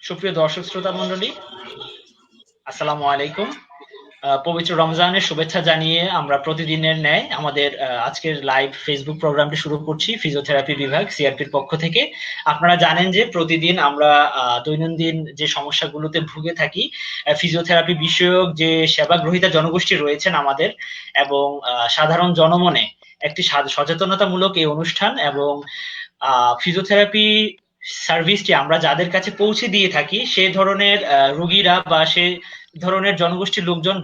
সুপ্রিয় দর্শক শ্রোতা মণ্ডলী, আসসালামু আলাইকুম। পবিত্র রমজানের শুভেচ্ছা জানিয়ে আমরা প্রতিদিনের ন্যায় আমাদের আজকের লাইভ ফেসবুক প্রোগ্রামটি শুরু করছি ফিজিওথেরাপি বিভাগ সিআরপির পক্ষ থেকে। আপনারা জানেন যে প্রতিদিন আমরা দৈনন্দিন যে সমস্যাগুলোতে ভুগে থাকি, ফিজিওথেরাপি বিষয়ক যে সেবা গ্রহীতা জনগোষ্ঠী রয়েছেন আমাদের এবং সাধারণ জনমনে একটি সচেতনতামূলক এই অনুষ্ঠান এবং ফিজিওথেরাপি সার্ভিসটি আমরা যাদের কাছে পৌঁছে দিয়ে থাকি সে ধরনের রোগীরা বা সে ধরনের জনগোষ্ঠীর লোকজন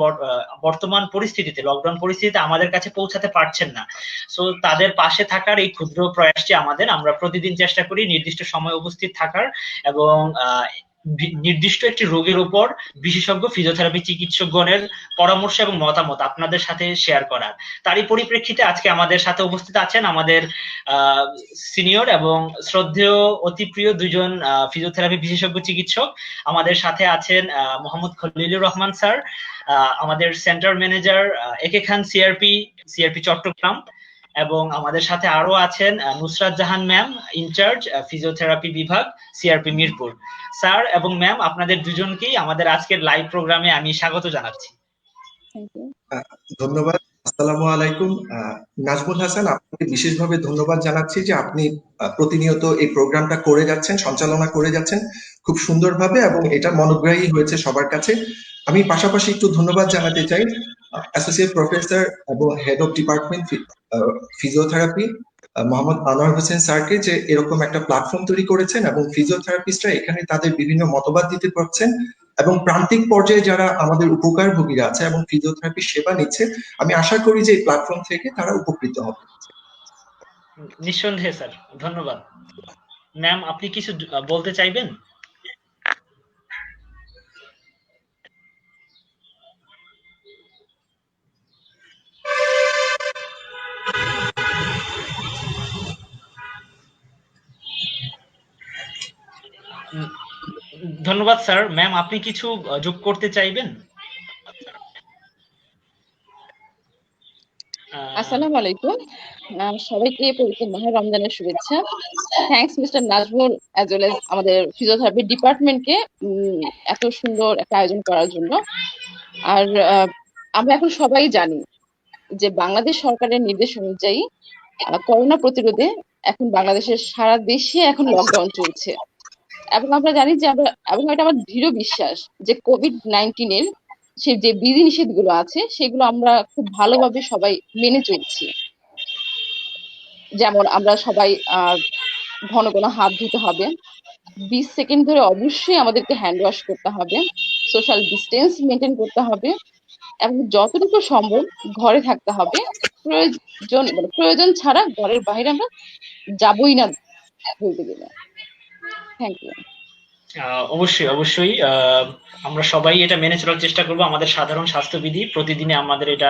বর্তমান পরিস্থিতিতে, লকডাউন পরিস্থিতিতে আমাদের কাছে পৌঁছাতে পারছেন না। সো তাদের পাশে থাকার এই ক্ষুদ্র প্রয়াসটি আমরা প্রতিদিন চেষ্টা করি নির্দিষ্ট সময় উপস্থিত থাকার এবং নির্দিষ্ট একটি রোগের উপর বিশেষজ্ঞ ফিজিওথেরাপি চিকিৎসকগণের পরামর্শ এবং মতামত আপনাদের সাথে শেয়ার করার। তারই পরিপ্রেক্ষিতে আজকে আমাদের সাথে উপস্থিত আছেন আমাদের সিনিয়র এবং শ্রদ্ধেয় অতি প্রিয় দুজন ফিজিওথেরাপি বিশেষজ্ঞ চিকিৎসক। আমাদের সাথে আছেন মোহাম্মদ খলিলুর রহমান স্যার, আমাদের সেন্টার ম্যানেজার একে খান সিআরপি চট্টগ্রাম, এবং আমাদের সাথে আরো আছেন Nusrat Jahan ma'am, in charge physiotherapy বিভাগ সিআরপি মিরপুর। স্যার এবং ম্যাম, আপনাদের দুজনকেই আমাদের আজকের লাইভ প্রোগ্রামে আমি স্বাগত জানাচ্ছি। ধন্যবাদ। আসসালামু আলাইকুম। নাজমুল হাসান, আপনাকে বিশেষভাবে ধন্যবাদ জানাচ্ছি যে আপনি প্রতিনিয়ত এই প্রোগ্রামটা করে যাচ্ছেন, সঞ্চালনা করে যাচ্ছেন খুব সুন্দরভাবে এবং এটা মনোগ্রাহী হয়েছে সবার কাছে। আমি পাশাপাশি একটু ধন্যবাদ জানাতে চাই অ্যাসোসিয়েট প্রফেসর এবং head of department physiotherapy Mohammad Anwar Hossain স্যারকে যে এরকম একটা প্ল্যাটফর্ম তৈরি করেছেন এবং ফিজিওথেরাপিস্টরা এখানে তাদের বিভিন্ন মতবাদ দিতে পারছেন এবং প্রান্তিক পর্যায়ে যারা আমাদের উপকারভোগীরা আছে এবং ফিজিওথেরাপি সেবা নিচ্ছে, আমি আশা করি যে এই প্ল্যাটফর্ম থেকে তারা উপকৃত হবে। নিঃসন্দেহে স্যার, ধন্যবাদ। ম্যাম, আপনি কিছু বলতে চাইবেন? ধন্যবাদ স্যার। ম্যাম, আপনি কিছু যোগ করতে চাইবেন? আসসালামু আলাইকুম, সবাইকে পবিত্র মাহে রমজানের শুভেচ্ছা। Thanks mister Nazmul as well as আমাদের ফিজিওথেরাপি ডিপার্টমেন্টকে এত সুন্দর একটা আয়োজন করার জন্য। আর আমরা এখন সবাই জানি যে বাংলাদেশ সরকারের নির্দেশ অনুযায়ী করোনা প্রতিরোধে এখন বাংলাদেশের সারা দেশে এখন লকডাউন চলছে এবং আমরা জানি যে এবং এটা আমার দৃঢ় বিশ্বাস যে কোভিড-19 সে যে বিধিনিষেধ গুলো আছে সেগুলো আমরা খুব ভালোভাবে সবাই মেনে চলছি। যেমন আমরা সবাই ঘন ঘন হাত ধুতে হবে, 20 সেকেন্ড ধরে অবশ্যই আমাদেরকে হ্যান্ড ওয়াশ করতে হবে, সোশ্যাল ডিস্টেন্স মেনটেন করতে হবে এবং যতটুকু সম্ভব ঘরে থাকতে হবে। প্রয়োজন ছাড়া ঘরের বাইরে আমরা যাবই না বলতে গেলে। Thank you. অবশ্যই আমরা সবাই এটা মেনে চলার চেষ্টা করব। আমাদের সাধারণ স্বাস্থ্যবিধি প্রতিদিনে আমাদের এটা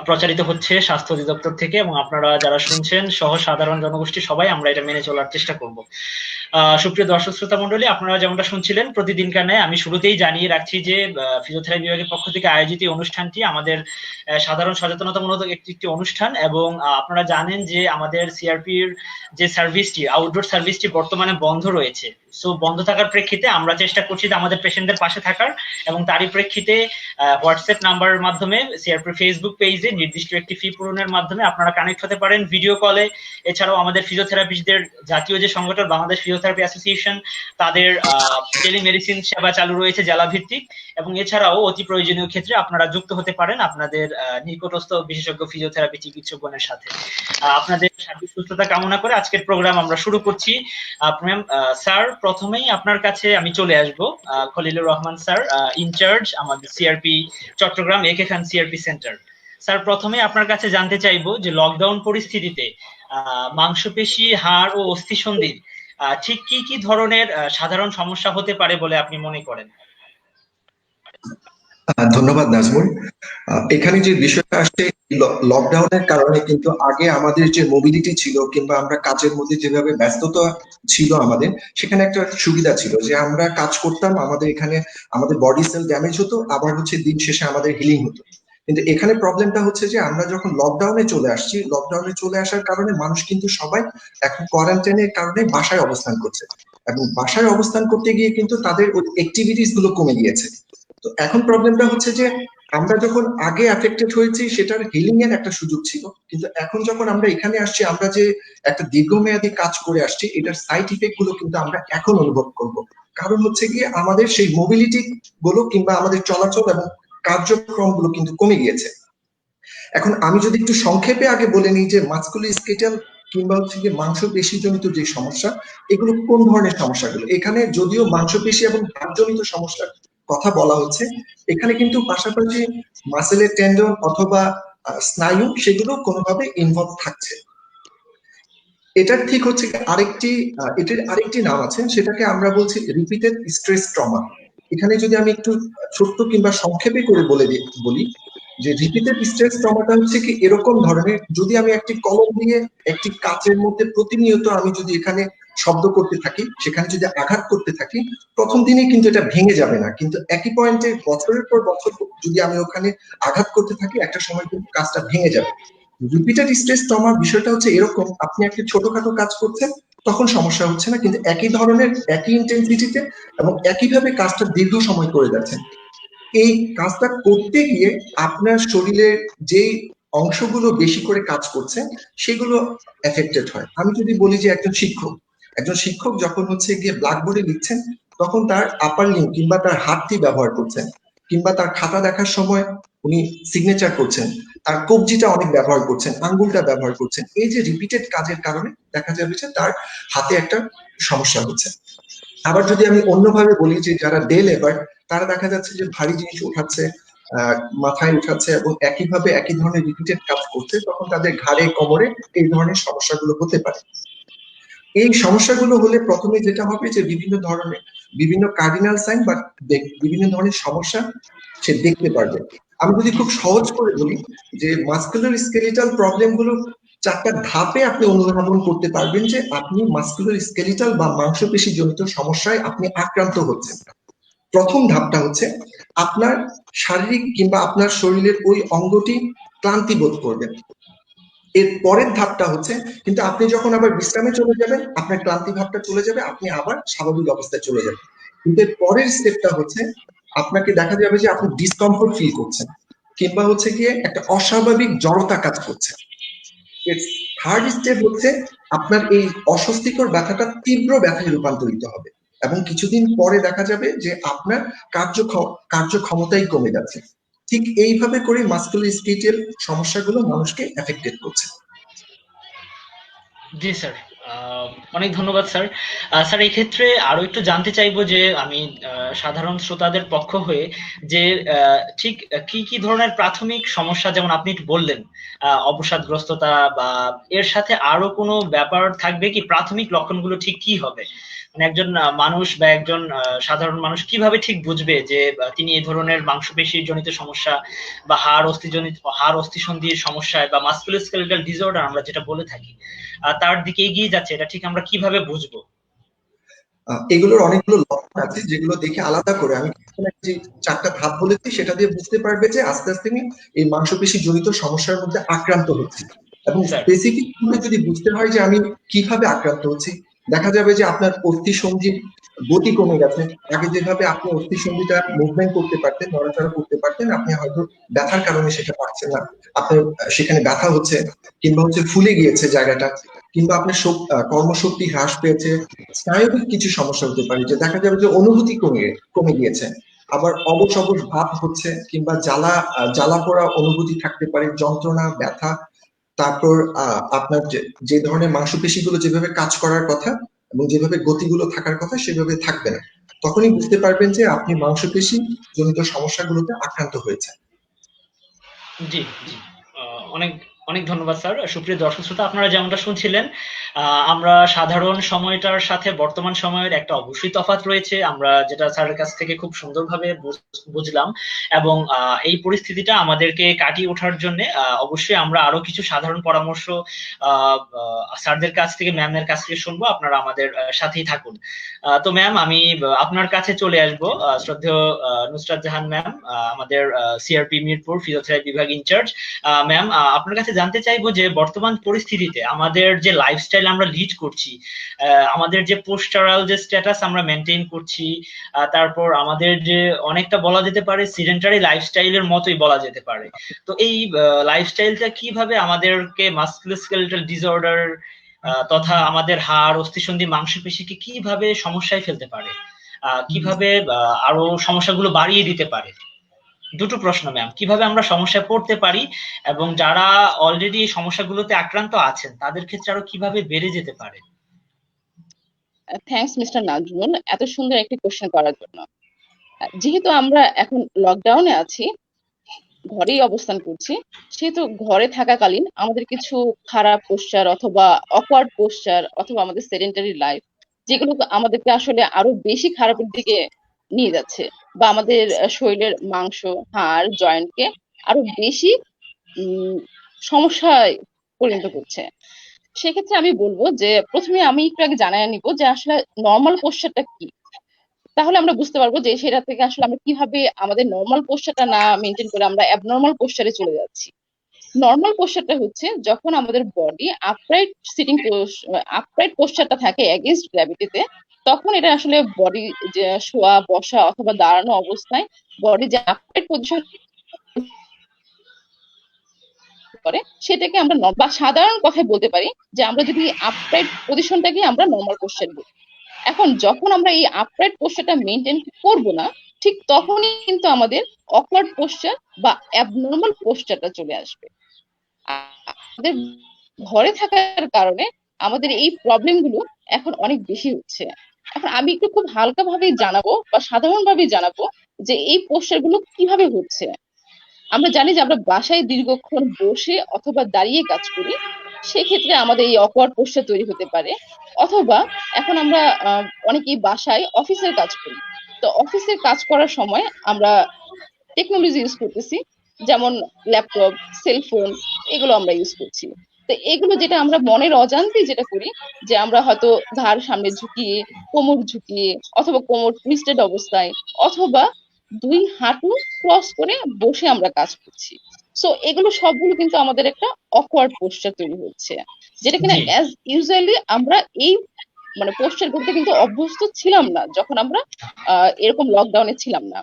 প্রচারিত হচ্ছে স্বাস্থ্য অধিদপ্তর থেকে এবং আপনারা যারা শুনছেন সহ সাধারণ জনগোষ্ঠী সবাই আমরা এটা মেনে চলার চেষ্টা করব। সুপ্রিয় দর্শক শ্রোতা মণ্ডলী, আপনারা যেমনটা শুনছিলেন প্রতিদিনকার ন্যায় আমি শুরুতেই জানিয়ে রাখছি যে ফিজিওথেরাপি বিভাগের পক্ষ থেকে আয়োজিত এই অনুষ্ঠানটি আমাদের সাধারণ সচেতনতামূলক একটি অনুষ্ঠান এবং আপনারা জানেন যে আমাদের সিআরপির যে সার্ভিসটি, আউটডোর সার্ভিসটি বর্তমানে বন্ধ রয়েছে। সো বন্ধ থাকার প্রেক্ষিতে আমরা চেষ্টা করছি আমাদের পেশেন্টদের পাশে থাকার এবং তারই প্রেক্ষিতে হোয়াটসঅ্যাপ নাম্বারের মাধ্যমে সিআরপি ফেসবুক পেজে নির্দিষ্ট একটি ফি পূরণের মাধ্যমে আপনারা কানেক্ট হতে পারেন ভিডিও কলে। এছাড়াও আমাদের ফিজিওথেরাপিস্টদের জাতীয় যে সংগঠন বাংলাদেশ ফিজিওথেরাপি অ্যাসোসিয়েশন, তাদের টেলিমেডিসিন সেবা চালু রয়েছে জেলা ভিত্তিক এবং এছাড়াও অতি প্রয়োজনীয় ক্ষেত্রে আপনারা যুক্ত হতে পারেন আপনাদের নিকটস্থ বিশেষজ্ঞ ফিজিওথেরাপি চিকিৎসকগণের সাথে। আপনাদের শারীরিক সুস্থতা কামনা করে আজকের প্রোগ্রাম আমরা শুরু করছি। স্যার, প্রথমেই আপনার কাছে আমি চলে আসবো। খলিলুর রহমান স্যার, ইনচার্জ আমাদের সিআরপি চট্টগ্রাম একে খান সিআরপি সেন্টার। স্যার, প্রথমে আপনার কাছে জানতে চাইবো যে লকডাউন পরিস্থিতিতে মাংসপেশি, হাড় ও অস্থিসন্ধির ঠিক কি কি ধরনের সাধারণ সমস্যা হতে পারে বলে আপনি মনে করেন? ধন্যবাদ নাজমুল। এখানে যে বিষয়টা আসছে লকডাউনের কারণে কিন্তু আগে আমাদের যে মোবিলিটি ছিল কিংবা আমরা কাজের মধ্যে যেভাবে ব্যস্ততা ছিল আমাদের, সেখানে একটা সুবিধা ছিল যে আমরা কাজ করতাম, আমাদের এখানে আমাদের বডি সেল ড্যামেজ হতো, আবার দিন শেষে আমাদের হিলিং হতো। কিন্তু এখানে প্রবলেমটা হচ্ছে যে আমরা যখন লকডাউনে চলে আসার কারণে মানুষ কিন্তু সবাই এখন কোয়ারেন্টাইনের কারণে বাসায় অবস্থান করছে এবং বাসায় অবস্থান করতে গিয়ে কিন্তু তাদের ওই অ্যাক্টিভিটিস গুলো কমে গিয়েছে। তো এখন প্রবলেমটা হচ্ছে যে আমরা যখন আগে অ্যাফেক্টেড হয়েছি সেটার হিলিং এর একটা সুযোগ ছিল, কিন্তু এখন যখন আমরা এখানে আসছি, আমরা যে একটা দীর্ঘমেয়াদী কাজ করে আসছি এটার সাইড ইফেক্ট গুলো কিন্তু আমরা এখন অনুভব করব। কারণ হচ্ছে গিয়ে আমাদের সেই মোবিলিটি গুলো কিংবা আমাদের চলাচল এবং কার্যক্রম গুলো কিন্তু কমে গিয়েছে। এখন আমি যদি একটু সংক্ষেপে আগে বলে নিই যে মাস্কুলোস্কেলেটাল কিংবা হচ্ছে গিয়ে মাংসপেশি জনিত যে সমস্যা, এগুলো কোন ধরনের সমস্যাগুলো। এখানে যদিও মাংসপেশি এবং হাড়জনিত সমস্যার কথা বলা হচ্ছে, এখানে কিন্তু পাশাপাশি মাসেলের টেন্ডন অথবা স্নায়ু সেগুলো কোনোভাবে ইনভলভ থাকছে। এটার ঠিক হচ্ছে এটার আরেকটি নাম আছে, সেটাকে আমরা বলছি রিপিটেড স্ট্রেস ট্রমা। এখানে যদি আমি একটু ছোট্ট কিংবা সংক্ষেপে করে বলি যে রিপিটেড স্ট্রেস ট্রমাটা হচ্ছে কি এরকম ধরনের, যদি আমি একটি কলম দিয়ে একটি কাচের মধ্যে প্রতিনিয়ত আমি যদি এখানে শব্দ করতে থাকি, সেখানে যদি আঘাত করতে থাকি, প্রথম দিনে কিন্তু এটা ভেঙে যাবে না, কিন্তু একই পয়েন্টে বছরের পর বছর যদি আমি ওখানে আঘাত করতে থাকি, একটা সময় কিন্তু কাজটা ভেঙে যাবে। রিপিটেড স্ট্রেস ট্রমা বিষয়টা হচ্ছে এরকম, আপনি একটি ছোটখাটো কাজ করছেন তখন সমস্যা হচ্ছে না, কিন্তু একই ধরনের একই ইন্টেন্সিটিতে এবং একইভাবে কাজটা দীর্ঘ সময় করে যাচ্ছেন, এই কাজটা করতে গিয়ে আপনার শরীরের যে অংশগুলো বেশি করে কাজ করছে সেগুলো এফেক্টেড হয়। আমি যদি বলি যে একজন শিক্ষক যখন হচ্ছে গিয়ে ব্ল্যাকবোর্ডে লিখছেন, তখন তার আপার লিম্ব কিংবা তার হাতটি ব্যবহার করছেন, কিংবা তার খাতা দেখার সময় উনি সিগনেচার করছেন, তার কবজিটা অনেক ব্যবহার করছেন, আঙ্গুলটা ব্যবহার করছেন। এই যে রিপিটেড কাজের কারণে দেখা যাবে যে তার হাতে একটা সমস্যা হচ্ছে। আবার যদি আমি অন্যভাবে বলি যে যারা ডে লেবার, তারা দেখা যাচ্ছে যে ভারী জিনিস উঠাচ্ছে, মাথায় উঠাচ্ছে এবং একইভাবে একই ধরনের রিপিটেড কাজ করছে, তখন তাদের ঘাড়ে কোমরে এই ধরনের সমস্যাগুলো হতে পারে। এই সমস্যাগুলো হলে প্রথমে যেটা হবে যে বিভিন্ন কার্ডিনাল সাইন বা বিভিন্ন ধরনের সমস্যা সে দেখতে পারবে। আমি যদি খুব সহজ করে বলি যে মাস্কুলার স্কেলিটাল প্রবলেম গুলো 4টা ধাপে আপনি অনুধাবন করতে পারবেন যে আপনি মাস্কুলার স্কেলিটাল বা মাংসপেশি জনিত সমস্যায় আপনি আক্রান্ত হচ্ছেন। প্রথম ধাপটা হচ্ছে আপনার শারীরিক কিংবা আপনার শরীরের ওই অঙ্গটি ক্লান্তি বোধ করবেন। এর পরের ধাপটা হচ্ছে, কিন্তু আপনি যখন আবার বিশ্রামে চলে যাবেন আপনার ক্লান্তি ভাবটা চলে যাবে, আপনি আবার স্বাভাবিক অবস্থায় চলে যাবেন। কিন্তু এর পরের স্টেপটা হচ্ছে আপনাকে দেখা যাবে যে আপনি ডিসকমফোর্ট ফিল করছেন, কিংবা হচ্ছে গিয়ে একটা অস্বাভাবিক জড়তা কাজ করছে। এর থার্ড স্টেপ হচ্ছে আপনার এই অস্বস্তিকর ব্যথাটা তীব্র ব্যথায় রূপান্তরিত হবে এবং কিছুদিন পরে দেখা যাবে যে আপনার কার্যক্ষমতাই কমে যাচ্ছে। ঠিক এইভাবে করে মাস্কুলোস্কেলেটাল সমস্যাগুলো মানুষকে এফেক্টেড করছে। জি স্যার, অনেক ধন্যবাদ স্যার। স্যার এই ক্ষেত্রে আরো একটু জানতে চাইবো যে আমি সাধারণ শ্রোতাদের পক্ষ হয়ে যে ঠিক কি কি ধরনের প্রাথমিক সমস্যা, যেমন আপনি একটু বললেন অবসাদগ্রস্ততা, বা এর সাথে আরো কোনো ব্যাপার থাকবে কি? প্রাথমিক লক্ষণগুলো ঠিক কি হবে? মানে একজন মানুষ বা একজন সাধারণ মানুষ কিভাবে ঠিক বুঝবে যে তিনি এই ধরনের মাংসপেশি জনিত সমস্যা বা হাড় অস্থিসন্ধির সমস্যায় বা মাস্কুলোস্কেলেটাল ডিসঅর্ডার আমরা যেটা বলে থাকি তার দিকে এগিয়ে যাচ্ছে, এটা ঠিক আমরা কিভাবে বুঝবো? এগুলোর অনেকগুলো লক্ষণ আছে যেগুলো দেখে আলাদা করে আমি যে 4টা ধাপ বলেছি সেটা দিয়ে বুঝতে পারবে যে আস্তে আস্তে আমি এই মাংসপেশি জনিত সমস্যার মধ্যে আক্রান্ত হচ্ছি। এবং স্যার, স্পেসিফিক ভাবে যদি বুঝতে হয় যে আমি কিভাবে আক্রান্ত হচ্ছি, দেখা যাবে যে আপনার অস্থিসন্ধির গতি কমে গেছে। আগে যেভাবে আপনি অস্থিসন্ধিটা মুভমেন্ট করতে পারতেন, নড়াচড়া করতে পারতেন, আপনি হয়তো ব্যথার কারণে সেটা পারছেন না, আপনার সেখানে ব্যথা হচ্ছে, কিংবা হচ্ছে ফুলে গিয়েছে জায়গাটা, কিংবা আপনার কর্মশক্তি হ্রাস পেয়েছে। স্নায়বিক কিছু সমস্যা হতে পারে, যে দেখা যাবে যে অনুভূতি কমে গিয়েছে, আবার অবশ অবশ ভাব হচ্ছে, কিংবা জ্বালা পোড়া অনুভূতি থাকতে পারে, যন্ত্রণা, ব্যথা। তারপর আপনার যে ধরনের মাংসপেশিগুলো যেভাবে কাজ করার কথা এবং যেভাবে গতিগুলো থাকার কথা সেভাবে থাকবে না, তখনই বুঝতে পারবেন যে আপনি মাংসপেশি জনিত সমস্যাগুলোতে আক্রান্ত হয়েছে। জি, জি। অনেক অনেক ধন্যবাদ স্যার। সুপ্রিয় দর্শক শ্রোতা, আপনারা যেমনটা শুনছিলেন, আমরা সাধারণ সময়টার সাথে বর্তমান সময়ের একটা অবশ্যই তফাৎ রয়েছে, আমরা যেটা স্যারের কাছ থেকে খুব সুন্দরভাবে বুঝলাম। এবং এই পরিস্থিতিটা আমাদেরকে কাটিয়ে ওঠার জন্য অবশ্যই আমরা আরো কিছু সাধারণ পরামর্শ স্যারদের কাছ থেকে, ম্যামের কাছ থেকে শুনবো। আপনারা আমাদের সাথেই থাকুন। তো ম্যাম, আমি আপনার কাছে চলে আসবো। শ্রদ্ধেয় নুসরাত জাহান ম্যাম, আমাদের সিআরপি মিরপুর ফিজিওথেরাপি বিভাগ ইনচার্জ। ম্যাম, আপনার কাছে জানতে চাইবো যে বর্তমান পরিস্থিতিতে আমাদের যে লাইফস্টাইল আমরা লিড করছি, আমাদের যে পোস্টারাল যে স্ট্যাটাস আমরা মেনটেন করছি, তারপর আমাদের যে অনেকটা বলা যেতে পারে সিডেন্টারি লাইফস্টাইলের মতোই বলা যেতে পারে। তো এই লাইফস্টাইলটা কিভাবে আমাদেরকে মাসকুলোস্কেলেটাল ডিসঅর্ডার তথা আমাদের হাড়, অস্থিসন্ধি, মাংসপেশিকে কিভাবে সমস্যায় ফেলতে পারে, কিভাবে আরো সমস্যাগুলো বাড়িয়ে দিতে পারে? দুটো প্রশ্ন ম্যাম, কিভাবে আমরা সমস্যায় পড়তে পারি এবং যারা অলরেডি এই সমস্যাগুলোতে আক্রান্ত আছেন তাদের ক্ষেত্রে আরো কিভাবে বেড়ে যেতে পারে? থ্যাঙ্কস মিস্টার নাজমুল এত সুন্দর একটি কোশ্চেন করার জন্য। যেহেতু আমরা এখন লকডাউনে আছি, ঘরেই অবস্থান করছি, সেহেতু ঘরে থাকাকালীন আমাদের কিছু খারাপ পোস্টার অথবা অকওয়ার্ড পোস্টার অথবা আমাদের সেডেন্টারি লাইফ, যেগুলো আমাদেরকে আসলে আরো বেশি খারাপের দিকে নিয়ে যাচ্ছে, বা আমাদের শরীরের মাংস, হাড়, জয়েন্টকে আরো বেশি সমস্যায় পরিণত করছে। সেক্ষেত্রে আমি বলবো যে প্রথমে আমি একটু আগে জানায় নিব যে আসলে নর্মাল পোস্টারটা কি, তাহলে আমরা বুঝতে পারবো যে সেটা থেকে আসলে আমরা কিভাবে আমাদের নর্মাল পোস্টারটা না মেনটেন করে আমরা অ্যাবনর্মাল পোস্টারে চলে যাচ্ছি। নর্মাল পোস্টারটা হচ্ছে যখন আমাদের বডি আপরাইট পোস্টারটা থাকে এগেইনস্ট গ্র্যাভিটিতে, তখন এটা আসলে বডি যে শোয়া, বসা অথবা দাঁড়ানো অবস্থায় বডি যে আপরাইট পজিশন করে সেটাকে আমরা বা সাধারণ কথায় বলতে পারি যে আমরা যদি আপরাইট পজিশনটাকে আমরা নর্মাল পোস্টার বলি। এখন যখন আমরা এই আপরাইট পোস্টারটা মেনটেন করব না, ঠিক তখনই কিন্তু আমাদের অকওয়ার্ড পোস্টার বা অ্যাবনর্মাল পোস্টারটা চলে আসবে। আমাদের ঘরে থাকার কারণে আমাদের এই প্রবলেম গুলো এখন অনেক বেশি হচ্ছে। এখন আমি একটু খুব হালকা ভাবেই জানাবো বা সাধারণ ভাবেই জানাবো যে এই পোস্টার গুলো কিভাবে হচ্ছে। আমরা জানি যে আমরা বাসায় দীর্ঘক্ষণ বসে অথবা দাঁড়িয়ে কাজ করি, সেক্ষেত্রে আমাদের এই অকওয়ার্ড পোস্টার তৈরি হতে পারে। অথবা এখন আমরা অনেকেই বাসায় অফিসের কাজ করি, তো অফিসের কাজ করার সময় আমরা টেকনোলজি ইউজ করতেছি, যেমন ল্যাপটপ, সেলফোন, এগুলো আমরা ইউজ করছি। তো এগুলো যেটা আমরা মনের অজান্তেই যেটা করি, যে আমরা হয়তো ঘাড় সামনে ঝুঁকিয়ে, কোমর ঝুঁকিয়ে অথবা কোমর টুইস্টেড অবস্থায় অথবা দুই হাঁটু ক্রস করে বসে আমরা কাজ করছি। সো এগুলো সবগুলো কিন্তু আমাদের একটা অকওয়ার্ড পোস্টার তৈরি হচ্ছে, যেটা কিনা জি অ্যাজ ইউজুয়ালি আমরা এই মানে পোস্টার করতে কিন্তু অভ্যস্ত ছিলাম না যখন আমরা এরকম লকডাউনে ছিলাম না।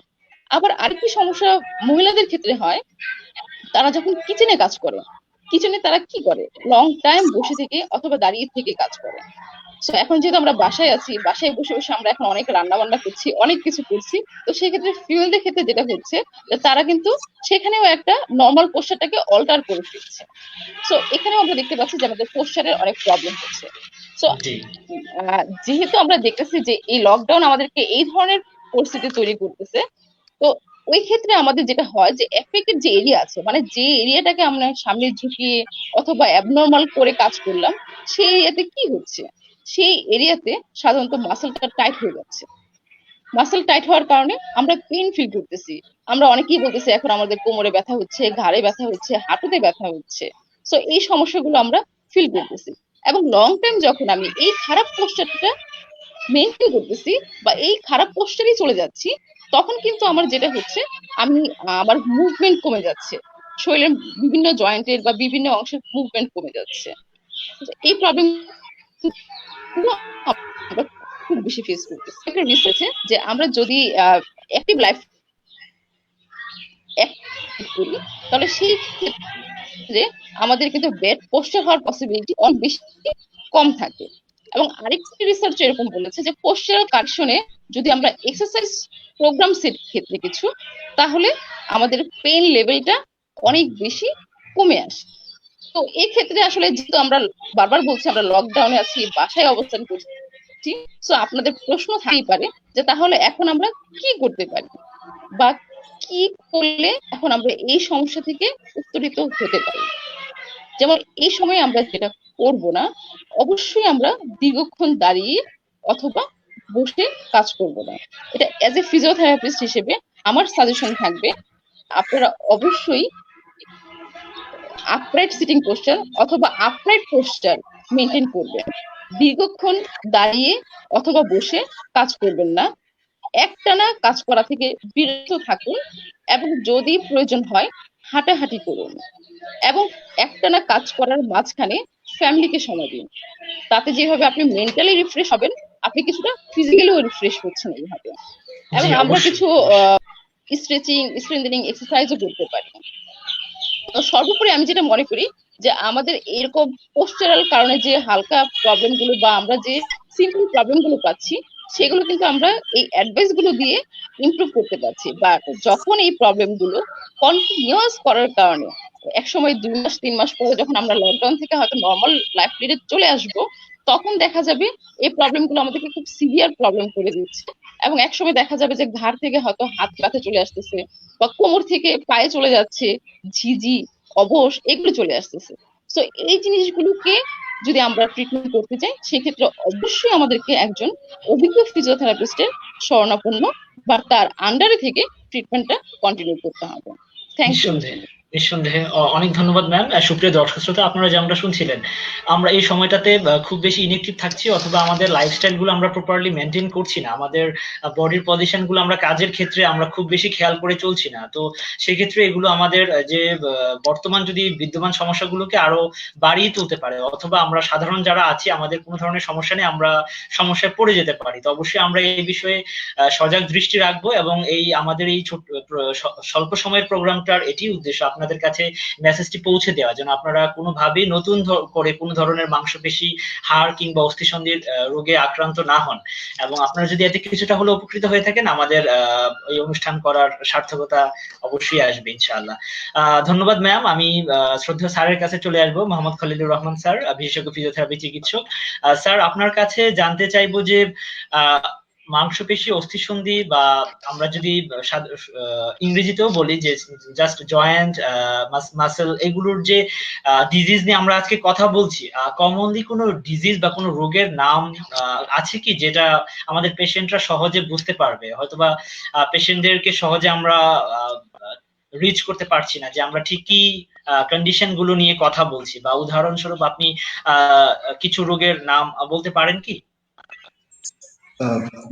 আবার আরেকটি সমস্যা মহিলাদের ক্ষেত্রে হয়, তারা যখন কিচেনে কাজ করে, কিচেনে তারা কি করে, লং টাইম বসে থেকে অথবা দাঁড়িয়ে থেকে কাজ করে। সো এখন যেহেতু আমরা বাসায় আছি, বাসায় বসে বসে আমরা এখন অনেক রান্না বান্না করছি, অনেক কিছু করছি, তো সেক্ষেত্রে ফিল্ডের ক্ষেত্রে যেটা হচ্ছে যে তারা কিন্তু সেখানেও একটা নর্মাল পোস্টারটাকে অল্টার করে ফেলছে। সো এখানেও আমরা দেখতে পাচ্ছি যে আমাদের পোস্টারের অনেক প্রবলেম হচ্ছে। সো জি যেহেতু আমরা দেখতেছি যে এই লকডাউন আমাদেরকে এই ধরনের পরিস্থিতি তৈরি করতেছে, তো ওই ক্ষেত্রে আমাদের যেটা হয় যে এফেক্টেড যে এরিয়া আছে, মানে যে এরিয়াটাকে আমরা সামনে ঝুঁকিয়ে অথবা অ্যাবনর্মাল করে কাজ করলাম, সেই এরিয়াতে কি হচ্ছে, সেই এরিয়াতে সাধারণত মাসেলটা টাইট হয়ে যাচ্ছে। মাসেল টাইট হওয়ার কারণে আমরা পেইন ফিল করতেছি। আমরা অনেকেই বলতেছি এখন আমাদের কোমরে ব্যথা হচ্ছে, ঘাড়ে ব্যথা হচ্ছে, হাঁটুতে ব্যথা হচ্ছে। সো এই সমস্যাগুলো আমরা ফিল করতেছি। এবং লং টাইম যখন আমি এই খারাপ পোস্টারটা মেনটেন করতেছি বা এই খারাপ পোস্টারই চলে যাচ্ছি, তখন কিন্তু আমার যেটা হচ্ছে, আমি আমার মুভমেন্ট কমে যাচ্ছে, শরীরের বিভিন্ন জয়েন্টের বা বিভিন্ন অংশের মুভমেন্ট কমে যাচ্ছে। এই প্রবলেম আমরা খুব বেশি ফেস করতেছি। একটা রিসার্চে যে আমরা যদি অ্যাক্টিভ লাইফ করি, তাহলে সেই ক্ষেত্রে আমাদের কিন্তু বেড পোস্টার হওয়ার পসিবিলিটি অনেক বেশি কম থাকে। এবং আরেকটি রিসার্চ এরকম বলেছে যে পোস্টারাল কারেকশনে যদি আমরা এক্সারসাইজ প্রোগ্রাম সেট ক্ষেত্রে কিছু, তাহলে আমাদের পেইন লেভেলটা অনেক বেশি কমে আসে। তো এই ক্ষেত্রে আসলে যেহেতু আমরা বারবার বলছি আমরা লকডাউনে আছি, বাসায় অবস্থান করছি, সো আপনাদের প্রশ্ন থাকতেই পারে যে তাহলে এখন আমরা কি করতে পারি বা কি করলে এখন আমরা এই সমস্যা থেকে উত্তরিত হতে পারি। যেমন এই সময় আমরা যেটা করব না, অবশ্যই আমরা দীর্ঘক্ষণ দাঁড়িয়ে অথবা বসে কাজ করব না। এটা অ্যাজ এ ফিজিওথেরাপিস্ট হিসেবে আমার সাজেশন থাকবে, আপনারা অবশ্যই আপরাইট সিটিং পোস্টার অথবা আপরাইট পোস্টার মেনটেন করবেন। দীর্ঘক্ষণ দাঁড়িয়ে অথবা বসে কাজ করবেন না, একটানা কাজ করা থেকে বিরত থাকুন এবং যদি প্রয়োজন হয় হাঁটাহাঁটি করুন। এবং একটানা কাজ করার মাঝখানে ফ্যামিলিকে সময় দিন। তাতে যেভাবে আপনি মেন্টালি রিফ্রেশ হবেন, আপনি কিছুটা ফিজিক্যালিও রিফ্রেশ হচ্ছেন এইভাবে। জি এবং আমরা অবশ্যই কিছু স্ট্রেচিং, স্ট্রেংথেনিং এক্সারসাইজও করতে পারি। তো সর্বোপরি আমি যেটা মনে করি যে আমাদের এরকম পোস্টারাল কারণে যে হালকা প্রবলেম গুলো বা আমরা যে সিম্পল প্রবলেম গুলো পাচ্ছি, সেগুলো কিন্তু আমরা এই অ্যাডভাইস গুলো দিয়ে ইমপ্রুভ করতে পারছি। বাট যখন এই প্রবলেম গুলো কন্টিনিউয়াস করার কারণে একসময় 2 মাস 3 মাস পরে যখন আমরা লকডাউন থেকে হয়তো নর্মাল লাইফ লিডে চলে আসব, তখন দেখা যাবে এই প্রবলেম গুলো আমাদেরকে খুব সিভিয়ার প্রবলেম করে দিচ্ছে। এবং একসময় দেখা যাবে যে ঘাড় থেকে হয়তো হাত ব্যথা চলে আসতেছে, বা কোমর থেকে পায়ে চলে যাচ্ছে, ঝিঝি, অবশ এগুলো চলে আসতেছে। তো এই জিনিসগুলোকে যদি আমরা ট্রিটমেন্ট করতে চাই, সেক্ষেত্রে অবশ্যই আমাদেরকে একজন অভিজ্ঞ ফিজিওথেরাপিস্টের শরণাপন্ন বা তার আন্ডারে থেকে ট্রিটমেন্টটা কন্টিনিউ করতে হবে। Thank you. নিঃসন্দেহে নিঃসন্দেহে অনেক ধন্যবাদ ম্যাম। সুপ্রিয় দর্শক শ্রোতা, আপনারা যেমনটা শুনছিলেন, আমরা এই সময়টাতে খুব বেশি ইনএক্টিভ থাকছি, অথবা আমাদের লাইফস্টাইল গুলো আমরা প্রপারলি মেনটেন করছি না, আমাদের বডির পজিশন গুলো আমরা কাজের ক্ষেত্রে আমরা খুব বেশি খেয়াল করে চলছি না। তো সেক্ষেত্রে এগুলো আমাদের যে বর্তমান যদি বিদ্যমান সমস্যাগুলোকে আরো বাড়িয়ে তুলতে পারে, অথবা আমরা সাধারণ যারা আছি আমাদের কোনো ধরনের সমস্যা নেই, আমরা সমস্যায় পড়ে যেতে পারি। তো অবশ্যই আমরা এই বিষয়ে সজাগ দৃষ্টি রাখবো, এবং এই আমাদের এই স্বল্প সময়ের প্রোগ্রামটার এটি উদ্দেশ্য আপনাদের কাছে মেসেজটি পৌঁছে দেওয়া, যেন আপনারা কোনোভাবেই নতুন করে কোনো ধরনের মাংসপেশি, হাড় কিংবা অস্থিসন্ধির রোগে আক্রান্ত না হন। এবং আপনারা যদি এতে কিছুটা হলে উপকৃত হয়ে থাকেন, আমাদের এই অনুষ্ঠান করার সার্থকতা অবশ্যই আসবে ইনশাআল্লাহ। ধন্যবাদ ম্যাম। আমি শ্রদ্ধেয় স্যারের কাছে চলে আসবো, মোহাম্মদ খলিলুর রহমান স্যার, বিশেষজ্ঞ ফিজিওথেরাপি চিকিৎসক। স্যার, আপনার কাছে জানতে চাইবো যে মাংসপেশি, অস্থিসন্ধি, বা আমরা যদি ইংরেজিতেও বলি যে জাস্ট জয়েন্ট, মাসেল, এগুলোর যে ডিজিজ নিয়ে আমরা আজকে কথা বলছি, কমনলি কোনো ডিজিজ বা কোনো রোগের নাম আছে কি যেটা আমাদের পেশেন্টরা সহজে বুঝতে পারবে? হয়তোবা পেশেন্টদেরকে সহজে আমরা রিচ করতে পারছি না যে আমরা ঠিক কি কন্ডিশন গুলো নিয়ে কথা বলছি, বা উদাহরণস্বরূপ আপনি কিছু রোগের নাম বলতে পারেন কি?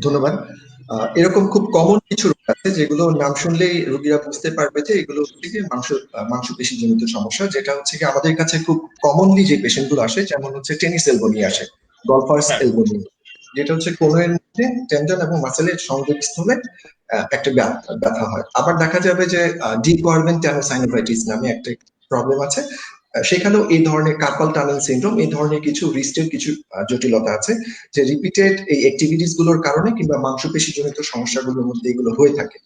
ধন্যবাদ। এরকম খুব কমন কিছু রোগ আছে যেগুলো নাম শুনলেই রোগীরা বুঝতে পারবে যে এগুলো হচ্ছে কি মাংসপেশি জনিত সমস্যা, যেটা হচ্ছে কি আমাদের কাছে খুব কমনলি যে পেশেন্ট গুলো আসে, যেমন হচ্ছে টেনিস এলবো নিয়ে আসে, গলফার্স এলবো নিয়ে, যেটা হচ্ছে কোমরের মধ্যে টেন্ডন এবং মাসেলের সংযোগস্থলে একটা ব্যথা হয়। আবার দেখা যাবে যে ডিপ ওয়ার্বেন টেনোসাইনোভাইটিস নামে একটা প্রবলেম আছে, সেখানেও এই ধরনের কার্পাল টানেল সিনড্রোম, এই ধরনের কিছু রিস্টের কিছু জটিলতা আছে, যে রিপিটেড এই অ্যাক্টিভিটিস গুলোর কারণে কিংবা মাংসপেশি জনিত সমস্যাগুলোর মধ্যে এগুলো হয়ে থাকে।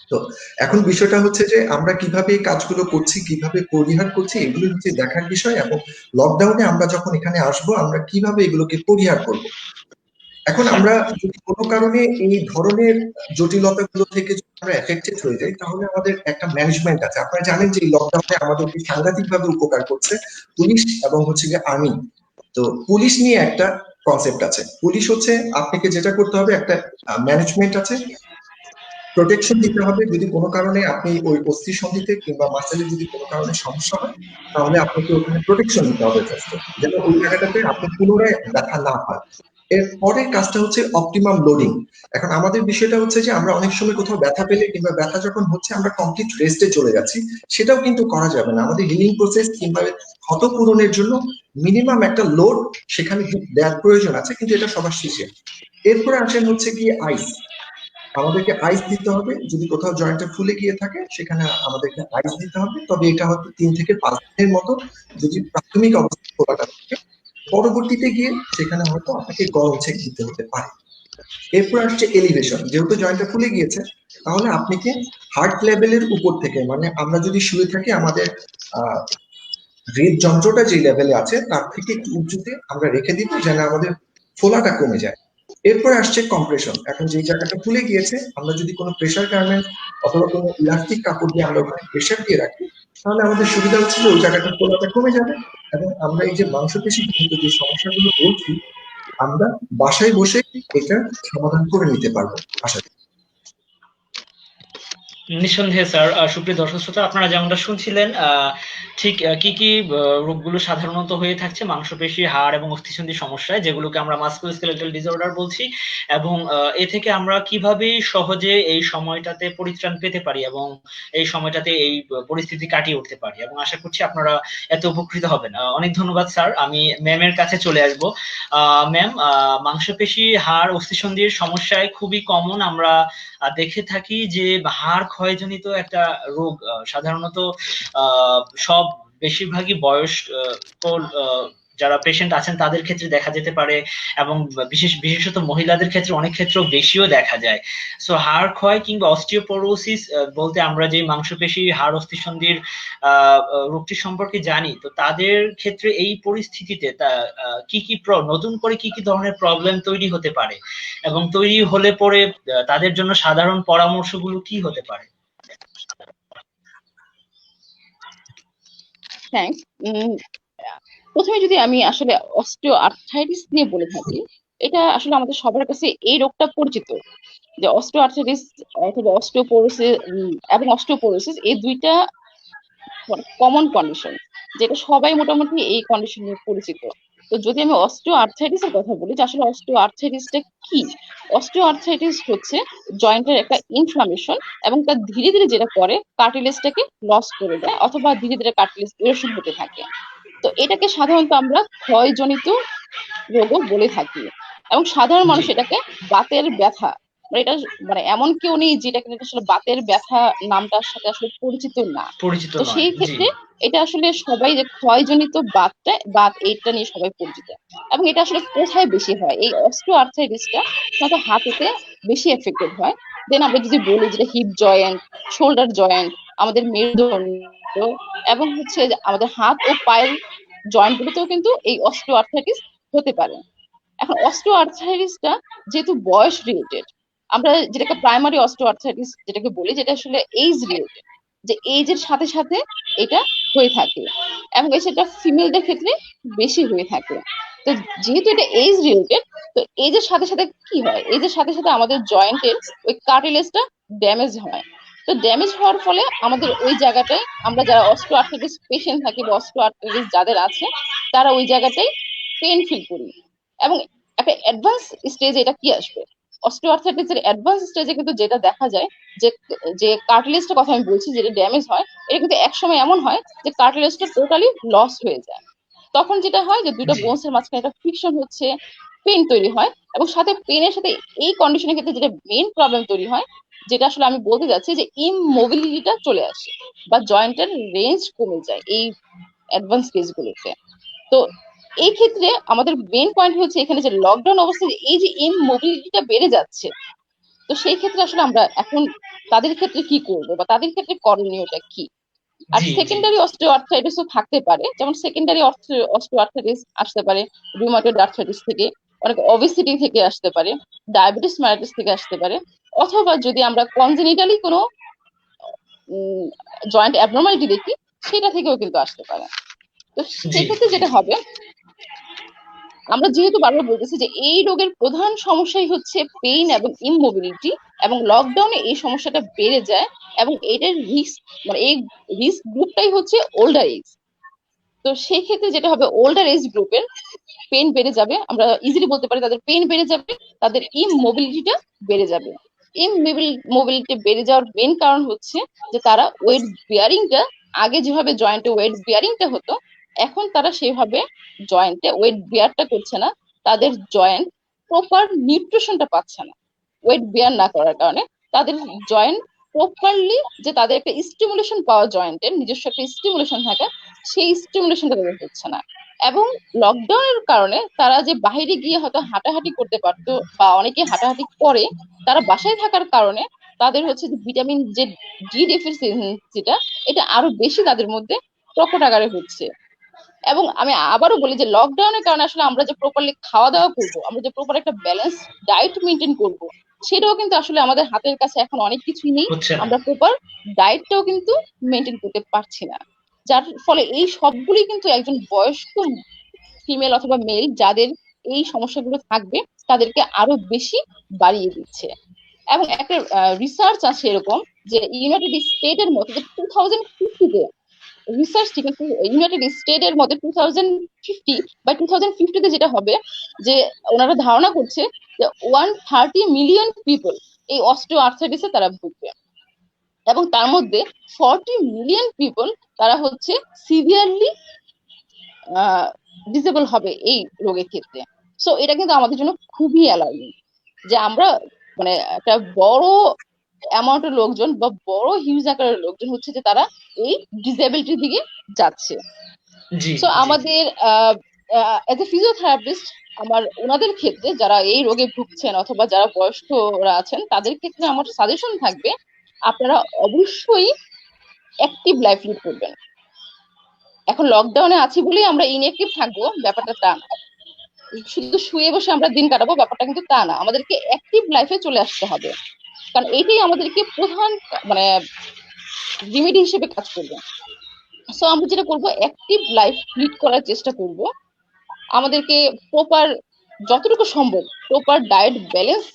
তো এখন বিষয়টা হচ্ছে যে আমরা কিভাবে এই কাজগুলো করছি, কিভাবে পরিহার করছি, এগুলো হচ্ছে দেখার বিষয়। এবং লকডাউনে আমরা যখন এখানে আসবো, আমরা কিভাবে এগুলোকে পরিহার করব। এখন আমরা যদি কোনো কারণে এই ধরনের জটিলতাগুলো থেকে যদি আমরা এফেক্টেড হয়ে যাই, তাহলে আমাদের একটা ম্যানেজমেন্ট আছে। আপনারা জানেন যে এই লকডাউনে আমাদেরকে সাংঘাতিকভাবে উপকার করছে পুলিশ এবং হচ্ছে গিয়ে আর্মি। তো পুলিশ নিয়ে একটা কনসেপ্ট আছে। পুলিশ হচ্ছে আপনাকে যেটা করতে হবে, একটা ম্যানেজমেন্ট আছে, প্রোটেকশন দিতে হবে। যদি কোনো কারণে আপনি ওই অস্থিসন্ধিতে কিংবা মাসেলে যদি কোনো কারণে সমস্যা হয়, তাহলে আপনাকে ওখানে প্রোটেকশন দিতে হবে ফার্স্টে, যেন ওই জায়গাটাতে আপনি পুনরায় ব্যথা না পান। এর পরের কাজটা হচ্ছে অপটিমাম লোডিং। এখন আমাদের বিষয়টা হচ্ছে যে আমরা অনেক সময় কোথাও ব্যথা পেলে কিংবা ব্যথা যখন হচ্ছে আমরা কমপ্লিট রেস্টে চলে যাচ্ছি, সেটাও কিন্তু করা যাবে না। আমাদের হিলিং প্রসেস কিংবা ক্ষত পূরণের জন্য মিনিমাম একটা লোড সেখানে দেওয়ার প্রয়োজন আছে, কিন্তু এটা সবার শেষে। এরপরে আসেন হচ্ছে গিয়ে আইস। আমাদেরকে আইস দিতে হবে। যদি কোথাও জয়েন্টটা ফুলে গিয়ে থাকে, সেখানে আমাদেরকে আইস দিতে হবে। তবে এটা হয়তো 3 থেকে 5 দিনের মতো যদি প্রাথমিক অবস্থা ফোলাটা থাকে। পরবর্তীতে গিয়ে সেখানে হয়তো আপনাকে গরম সেক দিতে হতে পারে। এরপর আসছে এলিভেশন। যেহেতু জয়েন্টটা ফুলে গিয়েছে, তাহলে আপনাকে হার্ট লেভেলের উপর থেকে, মানে আমরা যদি শুয়ে থাকি আমাদের হৃদযন্ত্রটা যে লেভেলে আছে তার থেকে একটু উঁচুতে আমরা রেখে দিব, যেন আমাদের ফোলাটা কমে যায়। এরপরে আসছে কম্প্রেশন। এখন যে জায়গাটা ফুলে গিয়েছে, আমরা যদি কোনো প্রেসার গার্মেন্ট অথবা কোনো ইলাস্টিক কাপড় দিয়ে আমরা ওখানে প্রেসার দিয়ে রাখি, তাহলে আমাদের সুবিধা হচ্ছে যে ওই জায়গাটা ফোলাটা কমে যাবে, এবং আমরা এই যে মাংসপেশি জনিত যে সমস্যাগুলো বলছি, আমরা বাসায় বসে এটা সমাধান করে নিতে পারবো আশা করি। নিঃসন্দেহে স্যার। সুপ্রিয় দর্শক শ্রোতা, আপনারা যেমনটা শুনছিলেন, ঠিক কি কি রোগগুলো সাধারণত হয়ে থাকছে মাংসপেশি, হাড় এবং অস্থিসন্ধির সমস্যায়, যেগুলোকে আমরা মাস্কুলোস্কেলেটাল ডিসঅর্ডার বলছি, এবং এ থেকে আমরা কিভাবে সহজে এই সময়টাতে পরিত্রাণ পেতে পারি এবং এই সময়টাতে এই পরিস্থিতি কাটিয়ে উঠতে পারি, এবং আশা করছি আপনারা এত উপকৃত হবেন। অনেক ধন্যবাদ স্যার। আমি ম্যামের কাছে চলে আসব। ম্যাম, মাংসপেশি, হাড়, অস্থিসন্ধির সমস্যায় খুবই কমন আমরা দেখে থাকি যে হাড় ক্ষয়জনিত একটা রোগ সাধারণত সব বেশিরভাগই যারা পেশেন্ট আছেন তাদের ক্ষেত্রে দেখা যেতে পারে, এবং বিশেষত মহিলাদের ক্ষেত্রে অনেক ক্ষেত্রে বেশিও দেখা যায়। সো হাড় ক্ষয় কিংবা অস্টিওপোরোসিস বলতে আমরা যে মাংসপেশি, হাড়, অস্থিসন্ধির রোগটি সম্পর্কে জানি, তো তাদের ক্ষেত্রে এই পরিস্থিতিতে কি কি নতুন করে কি কি ধরনের প্রবলেম তৈরি হতে পারে, এবং তৈরি হলে পরে তাদের জন্য সাধারণ পরামর্শগুলো কি হতে পারে? থ্যাংকস। প্রথমে যদি আমি আসলে অস্টিও আর্থ্রাইটিস নিয়ে বলে থাকি, এটা আসলে আমাদের সবার কাছে এই রোগটা পরিচিত, যে অস্টিও আর্থ্রাইটিস অথবা অস্টিওপোরোসিস এবং অস্টিওপোরোসিস এই দুইটা কমন কন্ডিশন, যেটা সবাই মোটামুটি এই কন্ডিশন নিয়ে পরিচিত। তো যদি আমি অস্টিও আর্থ্রাইটিস এর কথা বলি, যে আসলে অস্টিও আর্থ্রাইটিসটা কি? অস্টিও আর্থ্রাইটিস হচ্ছে জয়েন্টের একটা ইনফ্লামেশন, এবং তার ধীরে ধীরে যেটা করে কার্টিলেজটাকে লস করে দেয়, অথবা ধীরে ধীরে কার্টিলেজ ইরোশন হতে থাকে। তো এটাকে সাধারণত আমরা ক্ষয়জনিত রোগও বলে থাকি, এবং সাধারণ জি, মানুষ এটাকে বাতের ব্যথা, মানে এটা মানে এমন কেউ নেই যেটা কিনা আসলে বাতের ব্যথা নামটার সাথে আসলে পরিচিত না। পরিচিত তো নয়। সেই জি, ক্ষেত্রে এটা আসলে সবাই যে ক্ষয়জনিত বাত এইটা নিয়ে সবাই পরিচিত। এবং এটা আসলে কোথায় বেশি হয়, এই অস্টিও আর্থ্রাইটিসটা সাধারণত হাঁটুতে বেশি এফেক্টেড হয়। দেন আমরা যদি বলি যেটা হিপ জয়েন্ট, শোল্ডার জয়েন্ট, আমাদের মেরুদণ্ড, এবং হচ্ছে যে আমাদের হাত ও পায়ের জয়েন্ট গুলোতেও কিন্তু এই অস্টিও আর্থ্রাইটিস হতে পারে। এখন অস্টিও আর্থ্রাইটিসটা যেহেতু বয়স রিলেটেড, আমরা যেটাকে প্রাইমারি অস্টিও আর্থ্রাইটিস যেটাকে বলি, যেটা আসলে এইজ রিলেটেড, যে এইজের সাথে সাথে এটা হয়ে থাকে, এবং সেটা ফিমেলদের ক্ষেত্রে বেশি হয়ে থাকে। তো যেহেতু এটা এইজ রিলেটেড, তো এইজের সাথে সাথে কি হয়, এইজের সাথে সাথে আমাদের জয়েন্টের ওই কার্টিলেজটা ড্যামেজ হয়। তো ড্যামেজ হওয়ার ফলে আমাদের ওই জায়গাটায়, আমরা যারা অস্টিও আর্থ্রাইটিস পেশেন্ট থাকি বা অস্টিও আর্থ্রাইটিস যাদের আছে, তারা ওই জায়গাটায় পেন ফিল করি। এবং একটা অ্যাডভান্স স্টেজে এটা কি আসবে, অস্টিওআর্থ্রাইটিস এর অ্যাডভান্স স্টেজে কিন্তু যেটা দেখা যায়, যে যে কার্টিলেজটার কথা আমি বলছি যেটা ড্যামেজ হয়, এটা কিন্তু একসময় এমন হয় যে কার্টিলেজটা টোটালি লস হয়ে যায়। তখন যেটা হয় যে দুইটা জি, বোনস এর মাঝখানে একটা ফ্রিকশন হচ্ছে, পেন তৈরি হয়, এবং সাথে পেনের সাথে এই কন্ডিশনের ক্ষেত্রে যেটা মেইন প্রবলেম তৈরি হয়, যেটা আসলে আমি বলতে যাচ্ছি, যে ইমোবিলিটিটা চলে আসে বা জয়েন্টের রেঞ্জ কমে যায় এই অ্যাডভান্স কেসগুলোতে। তো এই ক্ষেত্রে আমাদের মেইন পয়েন্ট হচ্ছে এখানে যে লকডাউন অবস্থায় এই যে ইমোবিলিটিটা বেড়ে যাচ্ছে, তো সেই ক্ষেত্রে আসলে আমরা এখন তাদের ক্ষেত্রে কি করব বা তাদের ক্ষেত্রে করণীয়টা কি? আর জি, জি, সেকেন্ডারি অস্টিও আর্থ্রাইটিসও থাকতে পারে, যেমন সেকেন্ডারি অস্টিও আর্থ্রাইটিস আসতে পারে রুমাটয়েড আর্থ্রাইটিস থেকে, অনেক ওবেসিটি থেকে আসতে পারে, ডায়াবেটিস মাইটিস থেকে আসতে পারে, অথবা যদি আমরা কনজেনিটালি কোনো জয়েন্ট অ্যাবনর্মালিটি দেখি, সেটা থেকেও কিন্তু আসতে পারে। তো জি, সেক্ষেত্রে জি, যেটা হবে, আমরা যেহেতু বারবার বলতেছি যে এই রোগের প্রধান সমস্যাই হচ্ছে পেইন এবং ইমমোবিলিটি, এবং লকডাউনে এই সমস্যাটা বেড়ে যায়, এবং এটার রিস্ক, মানে এই রিস্ক গ্রুপটাই হচ্ছে ওল্ডার এজ। তো সেই ক্ষেত্রে যেটা হবে, ওল্ডার এজ গ্রুপের পেন বেড়ে যাবে, আমরা ইজিলি বলতে পারি তাদের পেন বেড়ে যাবে, তাদের ইমমোবিলিটিটা বেড়ে যাবে। ইমমোবিলিটি বেড়ে যাওয়ার মেন কারণ হচ্ছে যে তারা ওয়েট বিয়ারিংটা, আগে যেভাবে জয়েন্টে ওয়েট বিয়ারিংটা হতো, এখন তারা সেভাবে জয়েন্টে ওয়েট বিয়ারটা করছে না, তাদের জয়েন্ট প্রপার নিউট্রিশনটা পাচ্ছে না। ওয়েট বিয়ার না করার কারণে তাদের জয়েন্ট প্রপারলি, যে তাদের একটা স্টিমুলেশন পাওয়া, জয়েন্টের নিজস্ব একটা স্টিমুলেশন থাকে, সেই স্টিমুলেশনটা তাদের হচ্ছে না। এবং লকডাউনের কারণে তারা যে বাইরে গিয়ে হয়তো হাঁটাহাঁটি করতে পারতো, বা অনেকে হাঁটাহাঁটি করে, তারা বাসায় থাকার কারণে তাদের হচ্ছে যে ভিটামিন যে ডি ডেফিসিয়েন্সিটা, এটা আরো বেশি তাদের মধ্যে প্রকট আকারে হচ্ছে। এবং আমি আবারও বলি যে লকডাউনের কারণে আসলে আমরা যে প্রপারলি খাওয়া দাওয়া করবো, আমরা যে প্রপার একটা ব্যালেন্স ডায়েট মেনটেন করব, সেটাও কিন্তু আসলে আমাদের হাতের কাছে এখন অনেক কিছুই নেই। হচ্ছে না। আমরা প্রপার ডায়েটটাও কিন্তু মেনটেন করতে পারছি না, যার ফলে এই সবগুলি কিন্তু একজন বয়স্ক ফিমেল অথবা মেল যাদের এই সমস্যাগুলো থাকবে, তাদেরকে আরো বেশি বাড়িয়ে দিচ্ছে। এবং একটা রিসার্চ আছে এরকম, যে ইউনাইটেড স্টেটের মতো যে 2050-তে রিসার্চ ঠিক আছে ইউনাইটেড স্টেটের মধ্যে 2050 বা 2050 যেটা হবে যে ওনারা ধারণা করছে যে 130 মিলিয়ন পিপল এই অস্টিও আর্থ্রাইটিসে তারা ভুগবে, এবং তার মধ্যে 40 মিলিয়ন পিপল তারা হচ্ছে সিভিয়ারলি ডিসেবল হবে এই রোগের ক্ষেত্রে। সো এটা কিন্তু আমাদের জন্য খুবই অ্যালার্মিং যে আমরা মানে একটা বড় অ্যামাউন্টের লোকজন বা বড় হিউজ আকারের লোকজন হচ্ছে যে তারা এই ডিসেবিলিটির দিকে যাচ্ছে। জি সো জি আমাদের এজ এ ফিজিওথেরাপিস্ট আমার ওনাদের ক্ষেত্রে যারা এই রোগে ভুগছেন অথবা যারা বয়স্করা আছেন তাদের ক্ষেত্রে আমার সাজেশন থাকবে আপনারা অবশ্যই অ্যাক্টিভ লাইফ লিড করবেন। এখন লকডাউনে আছি বলেই আমরা ইনঅ্যাক্টিভ থাকবো ব্যাপারটা তা না, শুধু শুয়ে বসে আমরা দিন কাটাবো ব্যাপারটা কিন্তু তা না, আমাদেরকে অ্যাক্টিভ লাইফে চলে আসতে হবে, কারণ এটাই আমাদেরকে প্রধান মানে রিমেডি হিসেবে কাজ করবে। সো আমরা যেটা করবো অ্যাক্টিভ লাইফ লিড করার চেষ্টা করব, আমাদেরকে প্রপার যতটুকু সম্ভব প্রপার ডায়েট ব্যালেন্স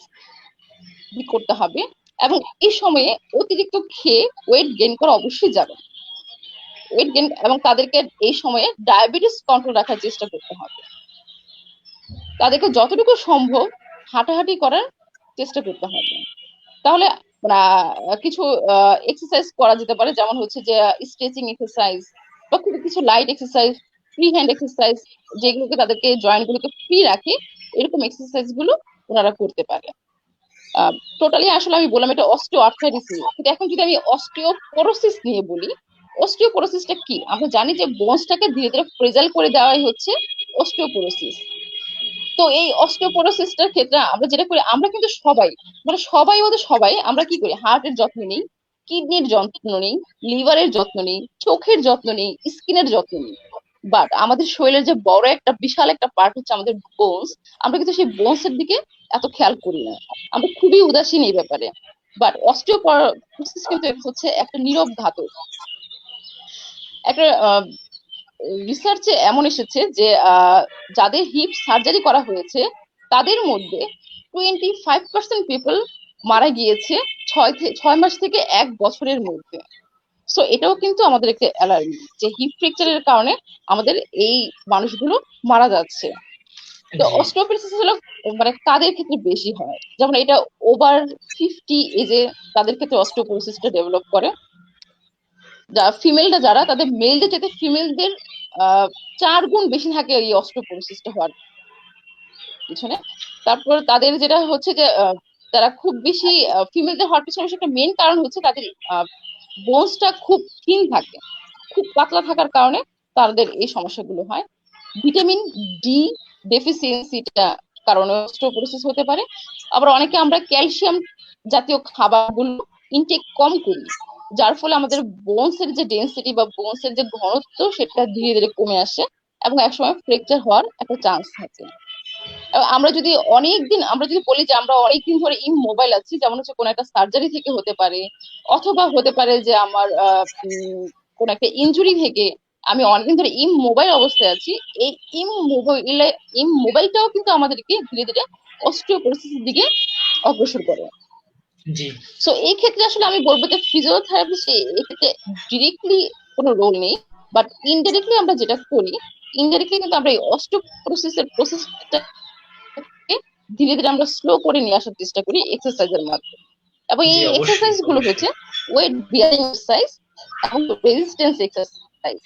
করতে হবে, এবং এই সময়ে অতিরিক্ত খেয়ে ওয়েট গেইন করা অবশ্যই যাবে ওয়েট গেইন, এবং তাদেরকে এই সময়ে ডায়াবেটিস কন্ট্রোল রাখার চেষ্টা করতে হবে, তাদেরকে যতটুকু সম্ভব হাঁটাহাঁটি করার চেষ্টা করতে হবে। তাহলে কিছু এক্সারসাইজ করা যেতে পারে, যেমন হচ্ছে যে স্ট্রেচিং এক্সারসাইজ বা খুব কিছু light exercise, free hand exercise যেগুলোকে তাদেরকে জয়েন্ট গুলোকে ফ্রি রাখে, এরকম এক্সারসাইজ গুলো ওনারা করতে পারে। টোটালি আসলে আমি বললাম এটা অস্টিও আর্থ্রাইটিস নিয়ে, কিন্তু এখন যদি আমি অস্টিওপোরোসিস নিয়ে বলি, অস্টিওপোরোসিসটা কি? আমরা জানি যে বোনসটাকে ধীরে ধীরে ফ্রেজাইল করে দেওয়াই হচ্ছে অস্টিওপোরোসিস। তো এই অস্টিওপোরোসিসটার ক্ষেত্রে আমরা যেটা করি, আমরা কিন্তু সবাই মানে সবাই বলতে সবাই আমরা কি করি, হার্টের যত্ন নিই, কিডনির যত্ন নিই, লিভারের যত্ন নিই, চোখের যত্ন নিই, স্কিনের যত্ন নিই, বাট আমাদের শরীরের যে বড় একটা বিশাল একটা পার্ট হচ্ছে আমাদের বোনস, আমরা কিন্তু সেই বোনস এর দিকে এত খেয়াল করি না, আমরা খুবই উদাসীন এই ব্যাপারে। বাট অস্টিওপোরোসিস কিন্তু হচ্ছে একটা নীরব ঘাতক। একটা রিসার্চে এমন এসেছে যে যাদের হিপ সার্জারি করা হয়েছে তাদের মধ্যে 25% পিপল মারা গিয়েছে 6 মাস থেকে 1 বছরের মধ্যে। সো এটাও কিন্তু আমাদের একটা অ্যালার্মি যে হিপ ফ্র্যাকচারের কারণে আমাদের এই মানুষগুলো মারা যাচ্ছে। তো জি অস্টিওপোরোসিস হলো মানে কাদের ক্ষেত্রে বেশি হয়, যেমন এটা ওভার 50 এজে তাদের ক্ষেত্রে অস্টিওপোরোসিসটা ডেভেলপ করে। ফিমেলরা যারা তাদের মেলদের চাইতে ফিমেলদের 4 গুণ বেশি থাকে এই অস্টিওপোরোসিসটা হওয়ার পিছনে। তারপর তাদের যেটা হচ্ছে যে তারা খুব বেশি ফিমেলদের হওয়ার পিছনে একটা মেইন কারণ হচ্ছে তাদের বোনসটা খুব থিন থাকে, খুব পাতলা থাকার কারণে তাদের এই সমস্যাগুলো হয়। ভিটামিন ডি ডেফিসিয়েন্সিটা কারণে অস্টিওপোরোসিস হতে পারে। আবার অনেকে আমরা ক্যালসিয়াম জাতীয় খাবারগুলো ইনটেক কম করি, যার ফলে আমাদের বোনস এর যে ডেন্সিটি বা বোনস এর যে ঘনত্ব সেটা ধীরে ধীরে কমে আসে, এবং একসময় ফ্র্যাকচার হওয়ার একটা চান্স থাকে। আমরা যদি বলি যে আমরা অনেকদিন ধরে ইমোবাইল আছি, যেমন হচ্ছে কোনো একটা সার্জারি থেকে হতে পারে, অথবা হতে পারে যে আমার কোন একটা ইনজুরি থেকে আমি অনেকদিন ধরে ইমোবাইল অবস্থায় আছি, এই ইমোবাইলটাও কিন্তু আমাদেরকে ধীরে ধীরে অস্টিওপোরোসিসের দিকে অগ্রসর করে। জি সো এই ক্ষেত্রে আসলে আমি বলবো যে ফিজিওথেরাপিস্ট এক্ষেত্রে ডিরেক্টলি কোনো রোল নেই, বাট ইনডাইরেক্টলি আমরা যেটা করি, ইনডাইরেক্টলি কিন্তু আমরা এই অস্টিওপোরোসিসের প্রসেসটা ধীরে ধীরে আমরা স্লো করে নিয়ে আসার চেষ্টা করি এক্সারসাইজের মাধ্যমে। এবং জি এই অবশ্যই এক্সারসাইজ গুলো অবশ্যই হচ্ছে ওয়েট বিয়ারিং এক্সারসাইজ এবং resistance exercise.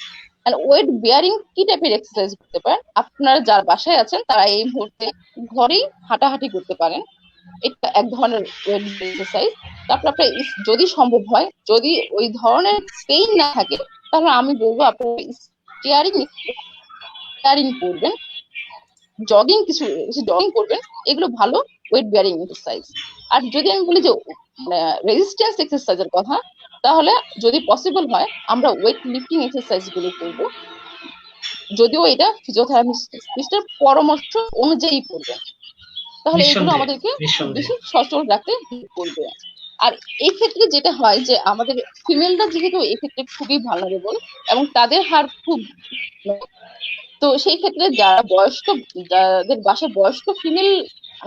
And weight bearing কি টাইপের এক্সারসাইজ করতে পারেন, আপনারা যার বাসায় আছেন তারা এই মুহূর্তে ঘরেই হাঁটাহাঁটি করতে পারেন, এটা এক ধরনের ওয়েট এক্সারসাইজ। তারপর আপনার যদি সম্ভব হয়, যদি ওই ধরনের পেইন না থাকে, তাহলে আমি বলবো আপনারা স্টিয়ারিং স্টিয়ারিং করবেন, জগিং করবেন, এগুলো ভালো ওয়েট বিয়ারিং এক্সারসাইজ। আর যদি আমি বলি যে রেজিস্ট্যান্স এক্সারসাইজের কথা, তাহলে যদি পসিবল হয় আমরা ওয়েট লিফটিং এক্সারসাইজ গুলো করবো, যদিও এটা ফিজিওথেরাপিস্টের পরামর্শ অনুযায়ী করবেন, তাহলে এগুলো নিঃসন্দেহে আমাদেরকে খুব নিঃসন্দেহে বেশি সচল রাখতে হেল্প করবে। আর এই ক্ষেত্রে যেটা হয় যে আমাদের ফিমেলরা যেহেতু এই ক্ষেত্রে খুবই ভালনারেবল এবং তাদের হার খুব, তো সেই ক্ষেত্রে যারা যাদের বাসায় বয়স্ক ফিমেল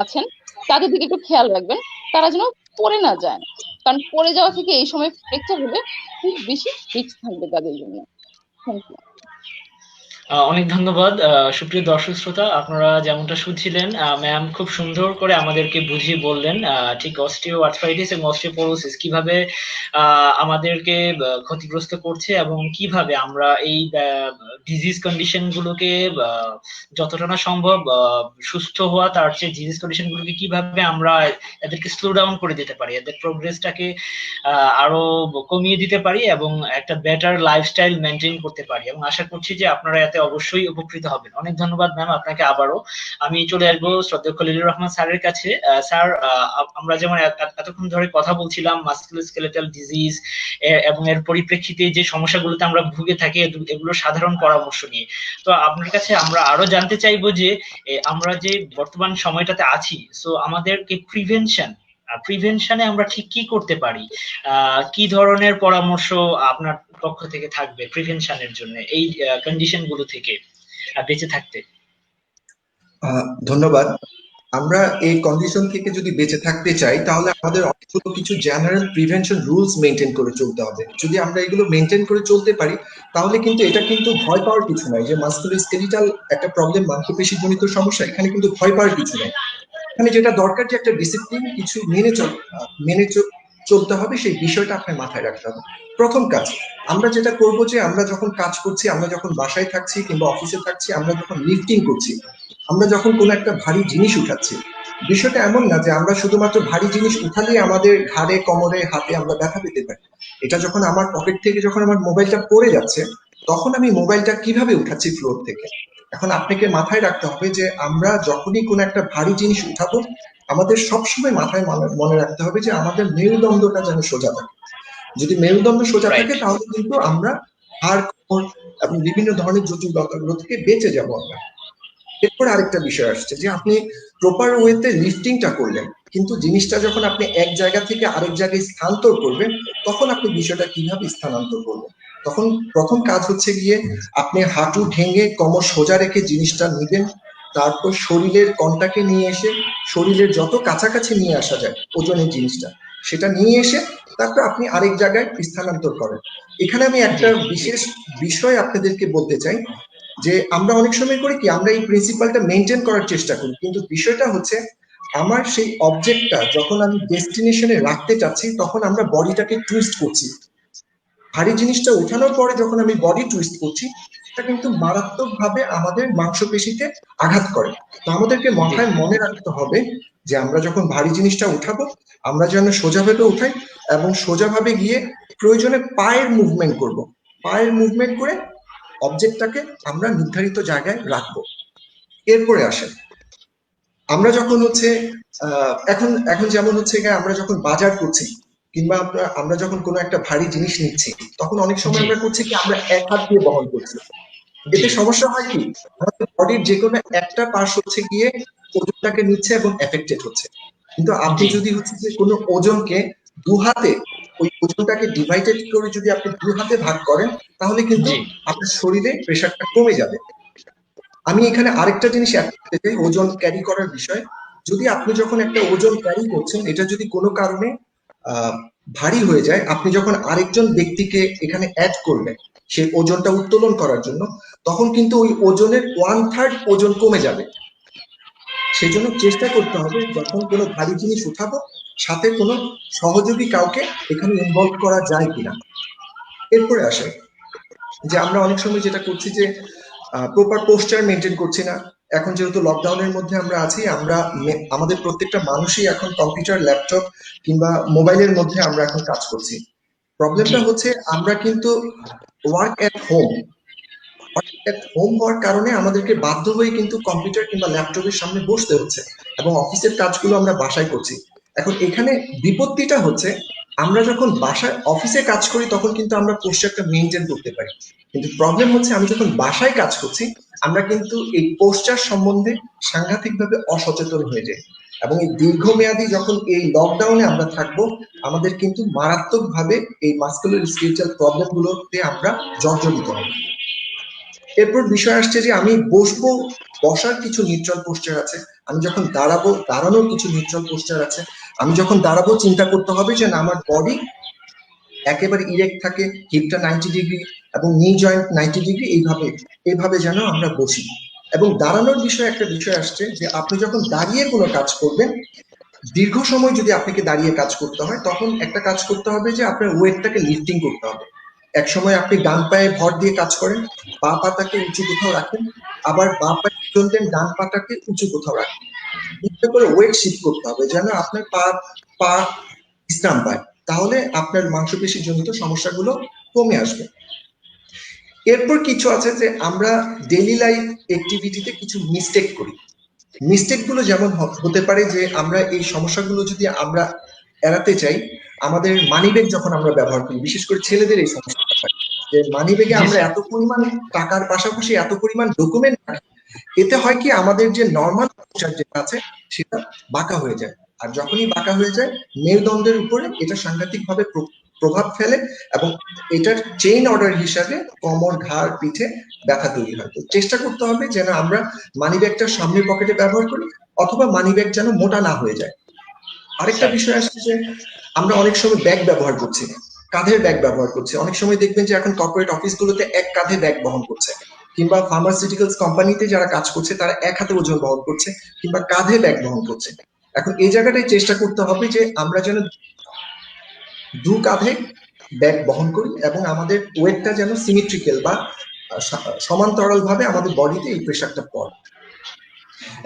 আছেন তাদের দিকে একটু খেয়াল রাখবেন, তারা যেন পড়ে না যায়, কারণ পড়ে যাওয়া থেকে এই সময় ফ্র্যাকচার হলে খুব বেশি রিস্ক থাকবে তাদের জন্য। Thank you. অনেক ধন্যবাদ সুপ্রিয় দর্শক শ্রোতা, আপনারা যেমনটা শুনছিলেন ম্যাম খুব সুন্দর করে আমাদেরকে বুঝিয়ে বললেন ঠিক অস্টিও আর্থ্রাইটিস এবং অস্টিওপোরোসিস কিভাবে আমাদেরকে ক্ষতিগ্রস্ত করছে এবং কিভাবে আমরা এই ডিজিজ কন্ডিশন গুলোকে যতটা না সম্ভব সুস্থ হওয়া তার চেয়ে ডিজিজ কন্ডিশন গুলোকে কিভাবে আমরা এদেরকে স্লো ডাউন করে দিতে পারি, এদের প্রোগ্রেসটাকে আরো কমিয়ে দিতে পারি এবং একটা বেটার লাইফস্টাইল মেনটেন করতে পারি, এবং আশা করছি যে আপনারা এতে অবশ্যই উপকৃত হবেন। অনেক ধন্যবাদ ম্যাম আপনাকে আবারও। আমি চলে আসবো শ্রদ্ধেয় খলিলুর রহমান স্যারের কাছে। স্যার, আমরা যেমন এতক্ষণ ধরে কথা বলছিলাম মাস্কুলোস্কেলেটাল ডিজিজ এবং এর পরিপ্রেক্ষিতে যে সমস্যাগুলোতে আমরা ভুগে থাকি এগুলো সাধারণ পরামর্শ নিয়ে, তো আপনার কাছে আমরা আরো জানতে চাইবো যে আমরা যে বর্তমান সময়টাতে আছি, সো আমাদেরকে প্রিভেনশনে আমরা ঠিক কি করতে পারি, কি ধরনের পরামর্শ আপনার পক্ষ থেকে থাকবে প্রিভেনশনের জন্য এই কন্ডিশন গুলো থেকে বেঁচে থাকতে? ধন্যবাদ। আমরা এই কন্ডিশন থেকে যদি বেঁচে থাকতে চাই তাহলে আমাদের অনেকগুলো কিছু জেনারেল প্রিভেনশন রুলস মেনটেন করে চলতে হবে। যদি আমরা এগুলো মেনটেন করে চলতে পারি তাহলে কিন্তু এটা কিন্তু ভয় পাওয়ার কিছু নাই যে মাস্কুলোস্কেলিটাল একটা প্রবলেম, মাংসপেশি জনিত সমস্যা, এখানে কিন্তু ভয় পাওয়ার কিছু নাই। এখানে যেটা দরকার যে একটা ডিসিপ্লিন কিছু মেনে চলতে হবে, সেই বিষয়টা আপনার মাথায় রাখতে হবে। প্রথম কাজ আমরা যেটা করবো যে আমরা যখন কাজ করছি, আমরা যখন বাসায় থাকছি কিংবা অফিসে থাকছি, আমরা যখন লিফটিং করছি, আমরা যখন কোনো একটা ভারী জিনিস উঠাচ্ছি, বিষয়টা এমন না যে আমরা শুধুমাত্র ভারী জিনিস উঠালেই আমাদের ঘাড়ে, কোমরে, হাতে আমরা ব্যথা পেতে পারি। এটা যখন আমার পকেট থেকে যখন আমার মোবাইলটা পড়ে যাচ্ছে, তখন আমি মোবাইলটা কিভাবে উঠাচ্ছি ফ্লোর থেকে। এখন আপনাকে মাথায় রাখতে হবে যে আমরা যখনই কোনো একটা ভারী জিনিস উঠাবো, আমাদের সবসময় মাথায় মনে রাখতে হবে যে আমাদের মেরুদণ্ডটা যেন সোজা থাকে। যদি মেরুদণ্ড সোজা থাকে তাহলে কিন্তু আমরা হাড়, কোমর এবং বিভিন্ন ধরনের জটিলতাগুলো থেকে বেঁচে যাবো আমরা। এরপর আরেকটা বিষয় আসছে যে আপনি প্রপার ওয়েতে লিফটিংটা করলেন, কিন্তু জিনিসটা যখন আপনি এক জায়গা থেকে আরেক জায়গায় স্থানান্তর করবেন, তখন আপনি বিষয়টা কিভাবে স্থানান্তর করবেন। তখন প্রথম কাজ হচ্ছে গিয়ে আপনি হাঁটু ভেঙে কোমর সোজা রেখে জিনিসটা নিবেন, তারপর শরীরের কন্টাকে নিয়ে এসে শরীরের যত কাছাকাছি নিয়ে আসা যায় ওজনের জিনিসটা, সেটা নিয়ে এসে তারপর আপনি আরেক জায়গায় স্থানান্তর করেন। এখানে আমি একটা বিশেষ বিষয় আপনাদেরকে বলতে চাই যে আমরা অনেক সময় করি কি, আমরা এই প্রিন্সিপালটা মেনটেন করার চেষ্টা করি, কিন্তু বিষয়টা হচ্ছে আমার সেই অবজেক্টটা যখন আমি ডেস্টিনেশনে রাখতে চাচ্ছি তখন আমরা বডিটাকে টুইস্ট করছি। ভারী জিনিসটা ওঠানোর পরে যখন আমি বডি টুইস্ট করছি, এটা কিন্তু মারাত্মকভাবে আমাদের মাংসপেশিতে আঘাত করে। তো আমাদেরকে মাথায় মনে রাখতে হবে যে আমরা যখন ভারী জিনিসটা উঠাবো, আমরা যেন সোজাভাবে উঠাই এবং সোজাভাবে গিয়ে প্রয়োজনে পায়ের মুভমেন্ট করব। পায়ের মুভমেন্ট করে অবজেক্টটাকে আমরা নির্ধারিত জায়গায় রাখবো। এরপরে আসেন আমরা যখন হচ্ছে এখন এখন যেমন হচ্ছে আমরা যখন বাজার করছি কিংবা আমরা যখন কোনো একটা ভারী জিনিস নিচ্ছি, তখন অনেক সময় আমরা করছি কি আমরা এক হাত দিয়ে বহন করছি। এতে সমস্যা হয় কি, আমাদের বডির যে কোনো একটা পার্শ্ব হচ্ছে গিয়ে ওজনটাকে নিচ্ছে এবং এফেক্টেড হচ্ছে। কিন্তু আপনি যদি হচ্ছে যে কোনো ওজনকে দু হাতে, ওই ওজনটাকে ডিভাইডেড করে যদি আপনি দু হাতে ভাগ করেন, তাহলে কিন্তু আপনার শরীরে প্রেশারটা কমে যাবে। আমি এখানে আরেকটা জিনিস অ্যাড করতে চাই ওজন ক্যারি করার বিষয়। যদি আপনি যখন একটা ওজন ক্যারি করছেন, এটা যদি কোনো কারণে ভারী হয়ে যায়, আপনি যখন আরেকজন ব্যক্তিকে এখানে অ্যাড করবেন সেই ওজনটা উত্তোলন করার জন্য, তখন কিন্তু ওই ওজনের 1/3 ওজন কমে যাবে। সেই জন্য চেষ্টা করতে হবে যখন কোনো ভারী জিনিস উঠাবো, সাথে কোনো সহযোগী কাউকে এখানে ইনভলভ করা যায় কিনা। এরপরে আসে যে আমরা অনেক সময় যেটা করছি যে প্রপার পোস্টার মেনটেন করছি না। এখন যেহেতু লকডাউনের মধ্যে আমরা আছি, আমরা আমাদের প্রত্যেকটা মানুষই এখন কম্পিউটার, ল্যাপটপ কিংবা মোবাইলের মধ্যে আমরা এখন কাজ করছি। প্রবলেমটা হচ্ছে আমরা কিন্তু ওয়ার্ক এট হোম হওয়ার কারণে আমাদেরকে বাধ্য হয়ে কিন্তু কম্পিউটার কিংবা ল্যাপটপের সামনে বসতে হচ্ছে এবং অফিসের কাজগুলো আমরা বাসায় করছি। এখন এখানে বিপত্তিটা হচ্ছে আমরা যখন বাসায় অফিসে কাজ করি তখন কিন্তু আমরা পোস্টারটা মেনটেন করতে পারি, কিন্তু প্রবলেম হচ্ছে আমি যখন বাসায় কাজ করছি আমরা কিন্তু এই পোস্টার সম্বন্ধে সাংঘাতিকভাবে অসচেতন হয়ে যাই, এবং এই দীর্ঘমেয়াদী যখন এই লকডাউনে আমরা থাকবো আমাদের কিন্তু মারাত্মকভাবে এই মাস্কুলোস্কেলেটাল প্রবলেম গুলোতে আমরা জর্জরিত হব। এরপর বিষয় আসছে যে আমি বসবো, বসার কিছু নিউট্রাল পোস্টার আছে, আমি যখন দাঁড়াবো দাঁড়ানোর কিছু নিউট্রাল পোস্টার আছে। আমি যখন দাঁড়াবো চিন্তা করতে হবে যে না আমার বডি একেবারে ইরেক্ট থাকে, হিপটা 90 ডিগ্রি, এবং নি জয়েন্ট 90 ডিগ্রি এইভাবে যেন আমরা বসি। এবং দাঁড়ানোর বিষয়ে একটা বিষয় আসছে যে আপনি যখন দাঁড়িয়ে কোনো কাজ করবেন, দীর্ঘ সময় যদি আপনাকে দাঁড়িয়ে কাজ করতে হয়, তখন একটা কাজ করতে হবে যে আপনার ওয়েটটাকে লিফটিং করতে হবে। এক সময় আপনি ডান পায়ে ভর দিয়ে কাজ করেন, বা পাটাকে উঁচু কোথাও রাখেন, আবার বা পায়ে ওজন দেন, ডান পাটাকে উঁচু কোথাও রাখেন। এভাবে করে ওয়েট শিফট করতে হবে যেন আপনার পা বিশ্রাম পায়, তাহলে আপনার মাংসপেশি জনিত সমস্যাগুলো কমে আসবে। এরপর কিছু আছে যে আমরা ডেইলি লাইফ অ্যাক্টিভিটিতে কিছু মিস্টেক করি। মিস্টেক গুলো যেমন হতে পারে যে আমরা এই সমস্যাগুলো যদি আমরা এড়াতে চাই, আমাদের মানি ব্যাগ যখন আমরা ব্যবহার করি, বিশেষ করে ছেলেদের এই সমস্যাটা হয় যে মানি ব্যাগে জি আমরা স্যার। এত পরিমাণ টাকার পাশাপাশি এত পরিমাণ ডকুমেন্ট রাখি, এতে হয় কি আমাদের যে নর্মাল পোস্টার যেটা আছে সেটা বাঁকা হয়ে যায়। আর যখনই বাঁকা হয়ে যায়, মেরুদণ্ডের উপরে এটা সাংঘাতিক ভাবে প্রভাব ফেলে, এবং এটার চেইন অর্ডার হিসাবে কোমর, ঘাড়, পিঠে ব্যথা তৈরি হয়। তো চেষ্টা করতে হবে যেন আমরা মানি ব্যাগটা সামনের পকেটে ব্যবহার করি, অথবা মানি ব্যাগ যেন মোটা না হয়ে যায়। আরেকটা স্যার। বিষয় আসছে যে আমরা অনেক সময় ব্যাগ ব্যবহার করছি, কাঁধের ব্যাগ ব্যবহার করছি। অনেক সময় দেখবেন যে এখন কর্পোরেট অফিসগুলোতে এক কাঁধে ব্যাগ বহন করছে, কিংবা ফার্মাসিউটিক্যালস কোম্পানিতে যারা কাজ করছে তারা এক হাতে ওজন বহন করছে, কিংবা কাঁধে ব্যাগ বহন করছে। এখন এই জায়গাটায় চেষ্টা করতে হবে যে আমরা যেন দু কাঁধে ব্যাগ বহন করি, এবং আমাদের ওয়েটটা যেন সিমেট্রিক্যাল বা সমান্তরাল ভাবে আমাদের বডিতে এই প্রেশারটা পড়ে।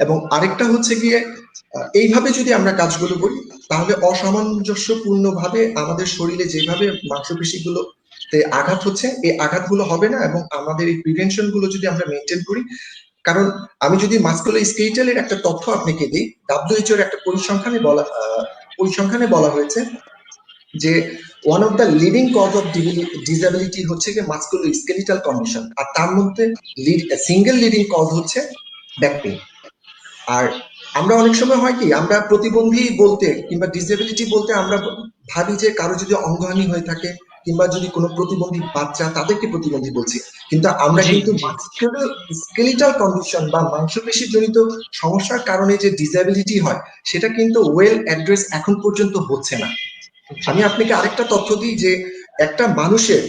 এবং আরেকটা হচ্ছে গিয়ে এইভাবে যদি আমরা কাজগুলো করি, তাহলে অসামঞ্জস্যপূর্ণ ভাবে আমাদের শরীরে যেভাবে মাংসপেশিগুলোতে আঘাত হচ্ছে, এই আঘাতগুলো হবে না। এবং আমাদের এই প্রিভেনশন গুলো যদি আমরা মেনটেন করি, কারণ আমি যদি মাস্কুলোস্কেলেটালের একটা তথ্য আপনাকে দিই, WHO এর একটা পরিসংখ্যানে বলা হয়েছে যে one of the leading cause of disability হচ্ছে কি মাস্কুলোস্কেলেটাল কন্ডিশন, আর তার মধ্যে সিঙ্গেল লিডিং কজ হচ্ছে ব্যাক পেইন। আর আমরা অনেক সময় হয় কি, আমরা প্রতিবন্ধী বলতে কিংবা ডিসএবিলিটি বলতে আমরা ভাবি যে কারো যদি অঙ্গহানি হয়ে থাকে, কিংবা যদি কোনো প্রতিবন্ধী বাচ্চা, তাদেরকে প্রতিবন্ধী বলছি। কিন্তু আমরা জি কিন্তু জি। মাস্কুলোস্কেলেটাল কন্ডিশন বা মাংসপেশি জনিত সমস্যার কারণে যে ডিসএবিলিটি হয়, সেটা কিন্তু ওয়েল অ্যাড্রেস এখন পর্যন্ত হচ্ছে না। আচ্ছা। আমি আপনাকে আরেকটা তথ্য দিই যে একটা মানুষের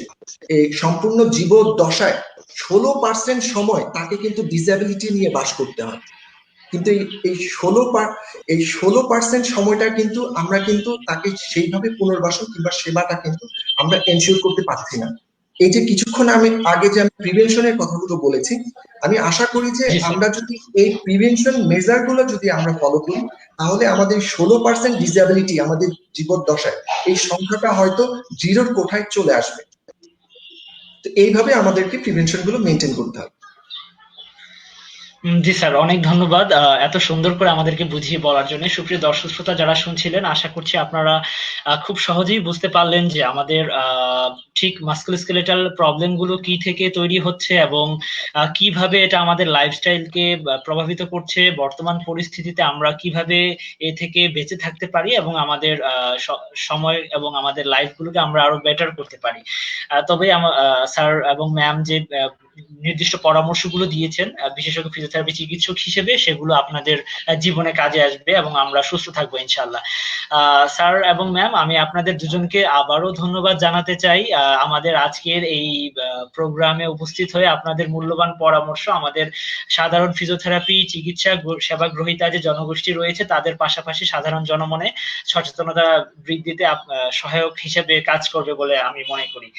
এই সম্পূর্ণ জীবদ্দশায় 16% সময় তাকে কিন্তু ডিসএবিলিটি নিয়ে বাস করতে হয়। কিন্তু এই 16% সময়টা কিন্তু আমরা কিন্তু তাকে সেইভাবে পুনর্বাসন কিংবা সেবাটা কিন্তু আমরা এনশিওর করতে পারছি না। এই যে কিছুক্ষণ আগে যে আমি প্রিভেনশনের কথাগুলো বলেছি, আমি আশা করি যে জি স্যার। আমরা যদি এই প্রিভেনশন মেজার গুলো যদি আমরা ফলো করি, তাহলে আমাদের 16% ডিসএবিলিটি আমাদের জীবদ্দশায় এই সংখ্যাটা হয়তো জিরোর কোঠায় চলে আসবে। তো এইভাবে আমাদেরকে প্রিভেনশন গুলো মেনটেন করতে হবে। জি স্যার, অনেক ধন্যবাদ এত সুন্দর করে আমাদেরকে বুঝিয়ে বলার জন্য। সুপ্রিয় দর্শক শ্রোতা যারা শুনছিলেন, আশা করছি আপনারা খুব সহজেই বুঝতে পারলেন যে আমাদের ঠিক মাস্কুলোস্কেলেটাল প্রবলেম গুলো কি থেকে তৈরি হচ্ছে, এবং কিভাবে এটা আমাদের লাইফস্টাইলকে প্রভাবিত করছে। বর্তমান পরিস্থিতিতে আমরা কিভাবে এ থেকে বেঁচে থাকতে পারি, এবং আমাদের সময় এবং আমাদের লাইফ গুলোকে আমরা আরো বেটার করতে পারি। তবে স্যার এবং ম্যাম যে নির্দিষ্ট পরামর্শগুলো দিয়েছেন বিশেষজ্ঞ ফিজিওথেরাপি চিকিৎসক হিসেবে, সেগুলো আপনাদের জীবনে কাজে আসবে এবং আমরা সুস্থ থাকবো ইনশাআল্লাহ। স্যার এবং ম্যাম, আমি আপনাদের দুজনকে আবারও ধন্যবাদ জানাতে চাই আমাদের আজকের এই প্রোগ্রামে উপস্থিত হয়ে আপনাদের মূল্যবান পরামর্শ আমাদের সাধারণ ফিজিওথেরাপি চিকিৎসা সেবা গ্রহীতা যে জনগোষ্ঠী রয়েছে তাদের পাশাপাশি সাধারণ জনমনে সচেতনতা বৃদ্ধিতে সহায়ক হিসেবে কাজ করবে বলে আমি মনে করি।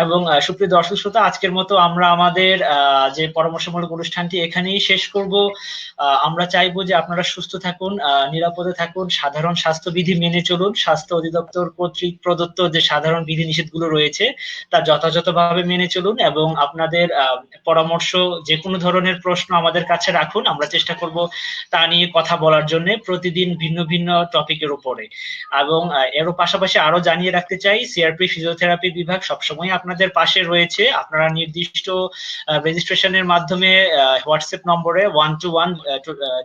এবং সুপ্রিয় দর্শক শ্রোতা, আজকের মতো আমরা আমাদের যে পরামর্শমূলক অনুষ্ঠানটি এখানেই শেষ করব। আমরা চাইবো যে আপনারা সুস্থ থাকুন, নিরাপদে থাকুন, সাধারণ স্বাস্থ্যবিধি মেনে চলুন, স্বাস্থ্য অধিদপ্তর কর্তৃক প্রদত্ত যে সাধারণ বিধিনিষেধগুলো রয়েছে তা যথাযথভাবে মেনে চলুন, এবং আপনাদের পরামর্শ, যে কোনো ধরনের প্রশ্ন আমাদের কাছে রাখুন। আমরা চেষ্টা করব তা নিয়ে কথা বলার জন্য প্রতিদিন ভিন্ন ভিন্ন টপিকের উপরে। এবং এরও পাশাপাশি আরো জানিয়ে রাখতে চাই, সিআরপি ফিজিওথেরাপি বিভাগ সবসময় আপনাদের পাশে রয়েছে। আপনারা নির্দিষ্ট রেজিস্ট্রেশনের মাধ্যমে হোয়াটসঅ্যাপ নম্বরে 1-to-1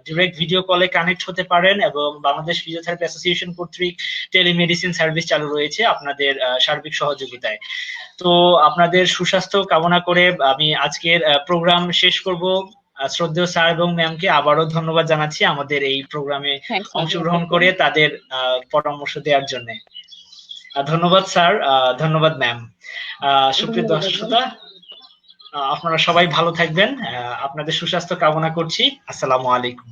ডিরেক্ট ভিডিও কলে কানেক্ট হতে পারেন, এবং বাংলাদেশ ফিজিওথেরাপি অ্যাসোসিয়েশন কর্তৃক টেলিমেডিসিন সার্ভিস চালু রয়েছে আপনাদের সার্বিক সহযোগিতায়। তো আপনাদের সুস্বাস্থ্য কামনা করে আমি আজকের প্রোগ্রাম শেষ করব। শ্রদ্ধেয় স্যার এবং ম্যামকে আবারও ধন্যবাদ জানাচ্ছি আমাদের এই প্রোগ্রামে থ্যাংকস অংশগ্রহণ করে তাদের পরামর্শ দেওয়ার জন্য। ধন্যবাদ স্যার, ধন্যবাদ ম্যাম। সুপ্রিয় দর্শক শ্রোতা, আপনারা সবাই ভালো থাকবেন, আপনাদের সুস্বাস্থ্য কামনা করছি। আসসালামু আলাইকুম।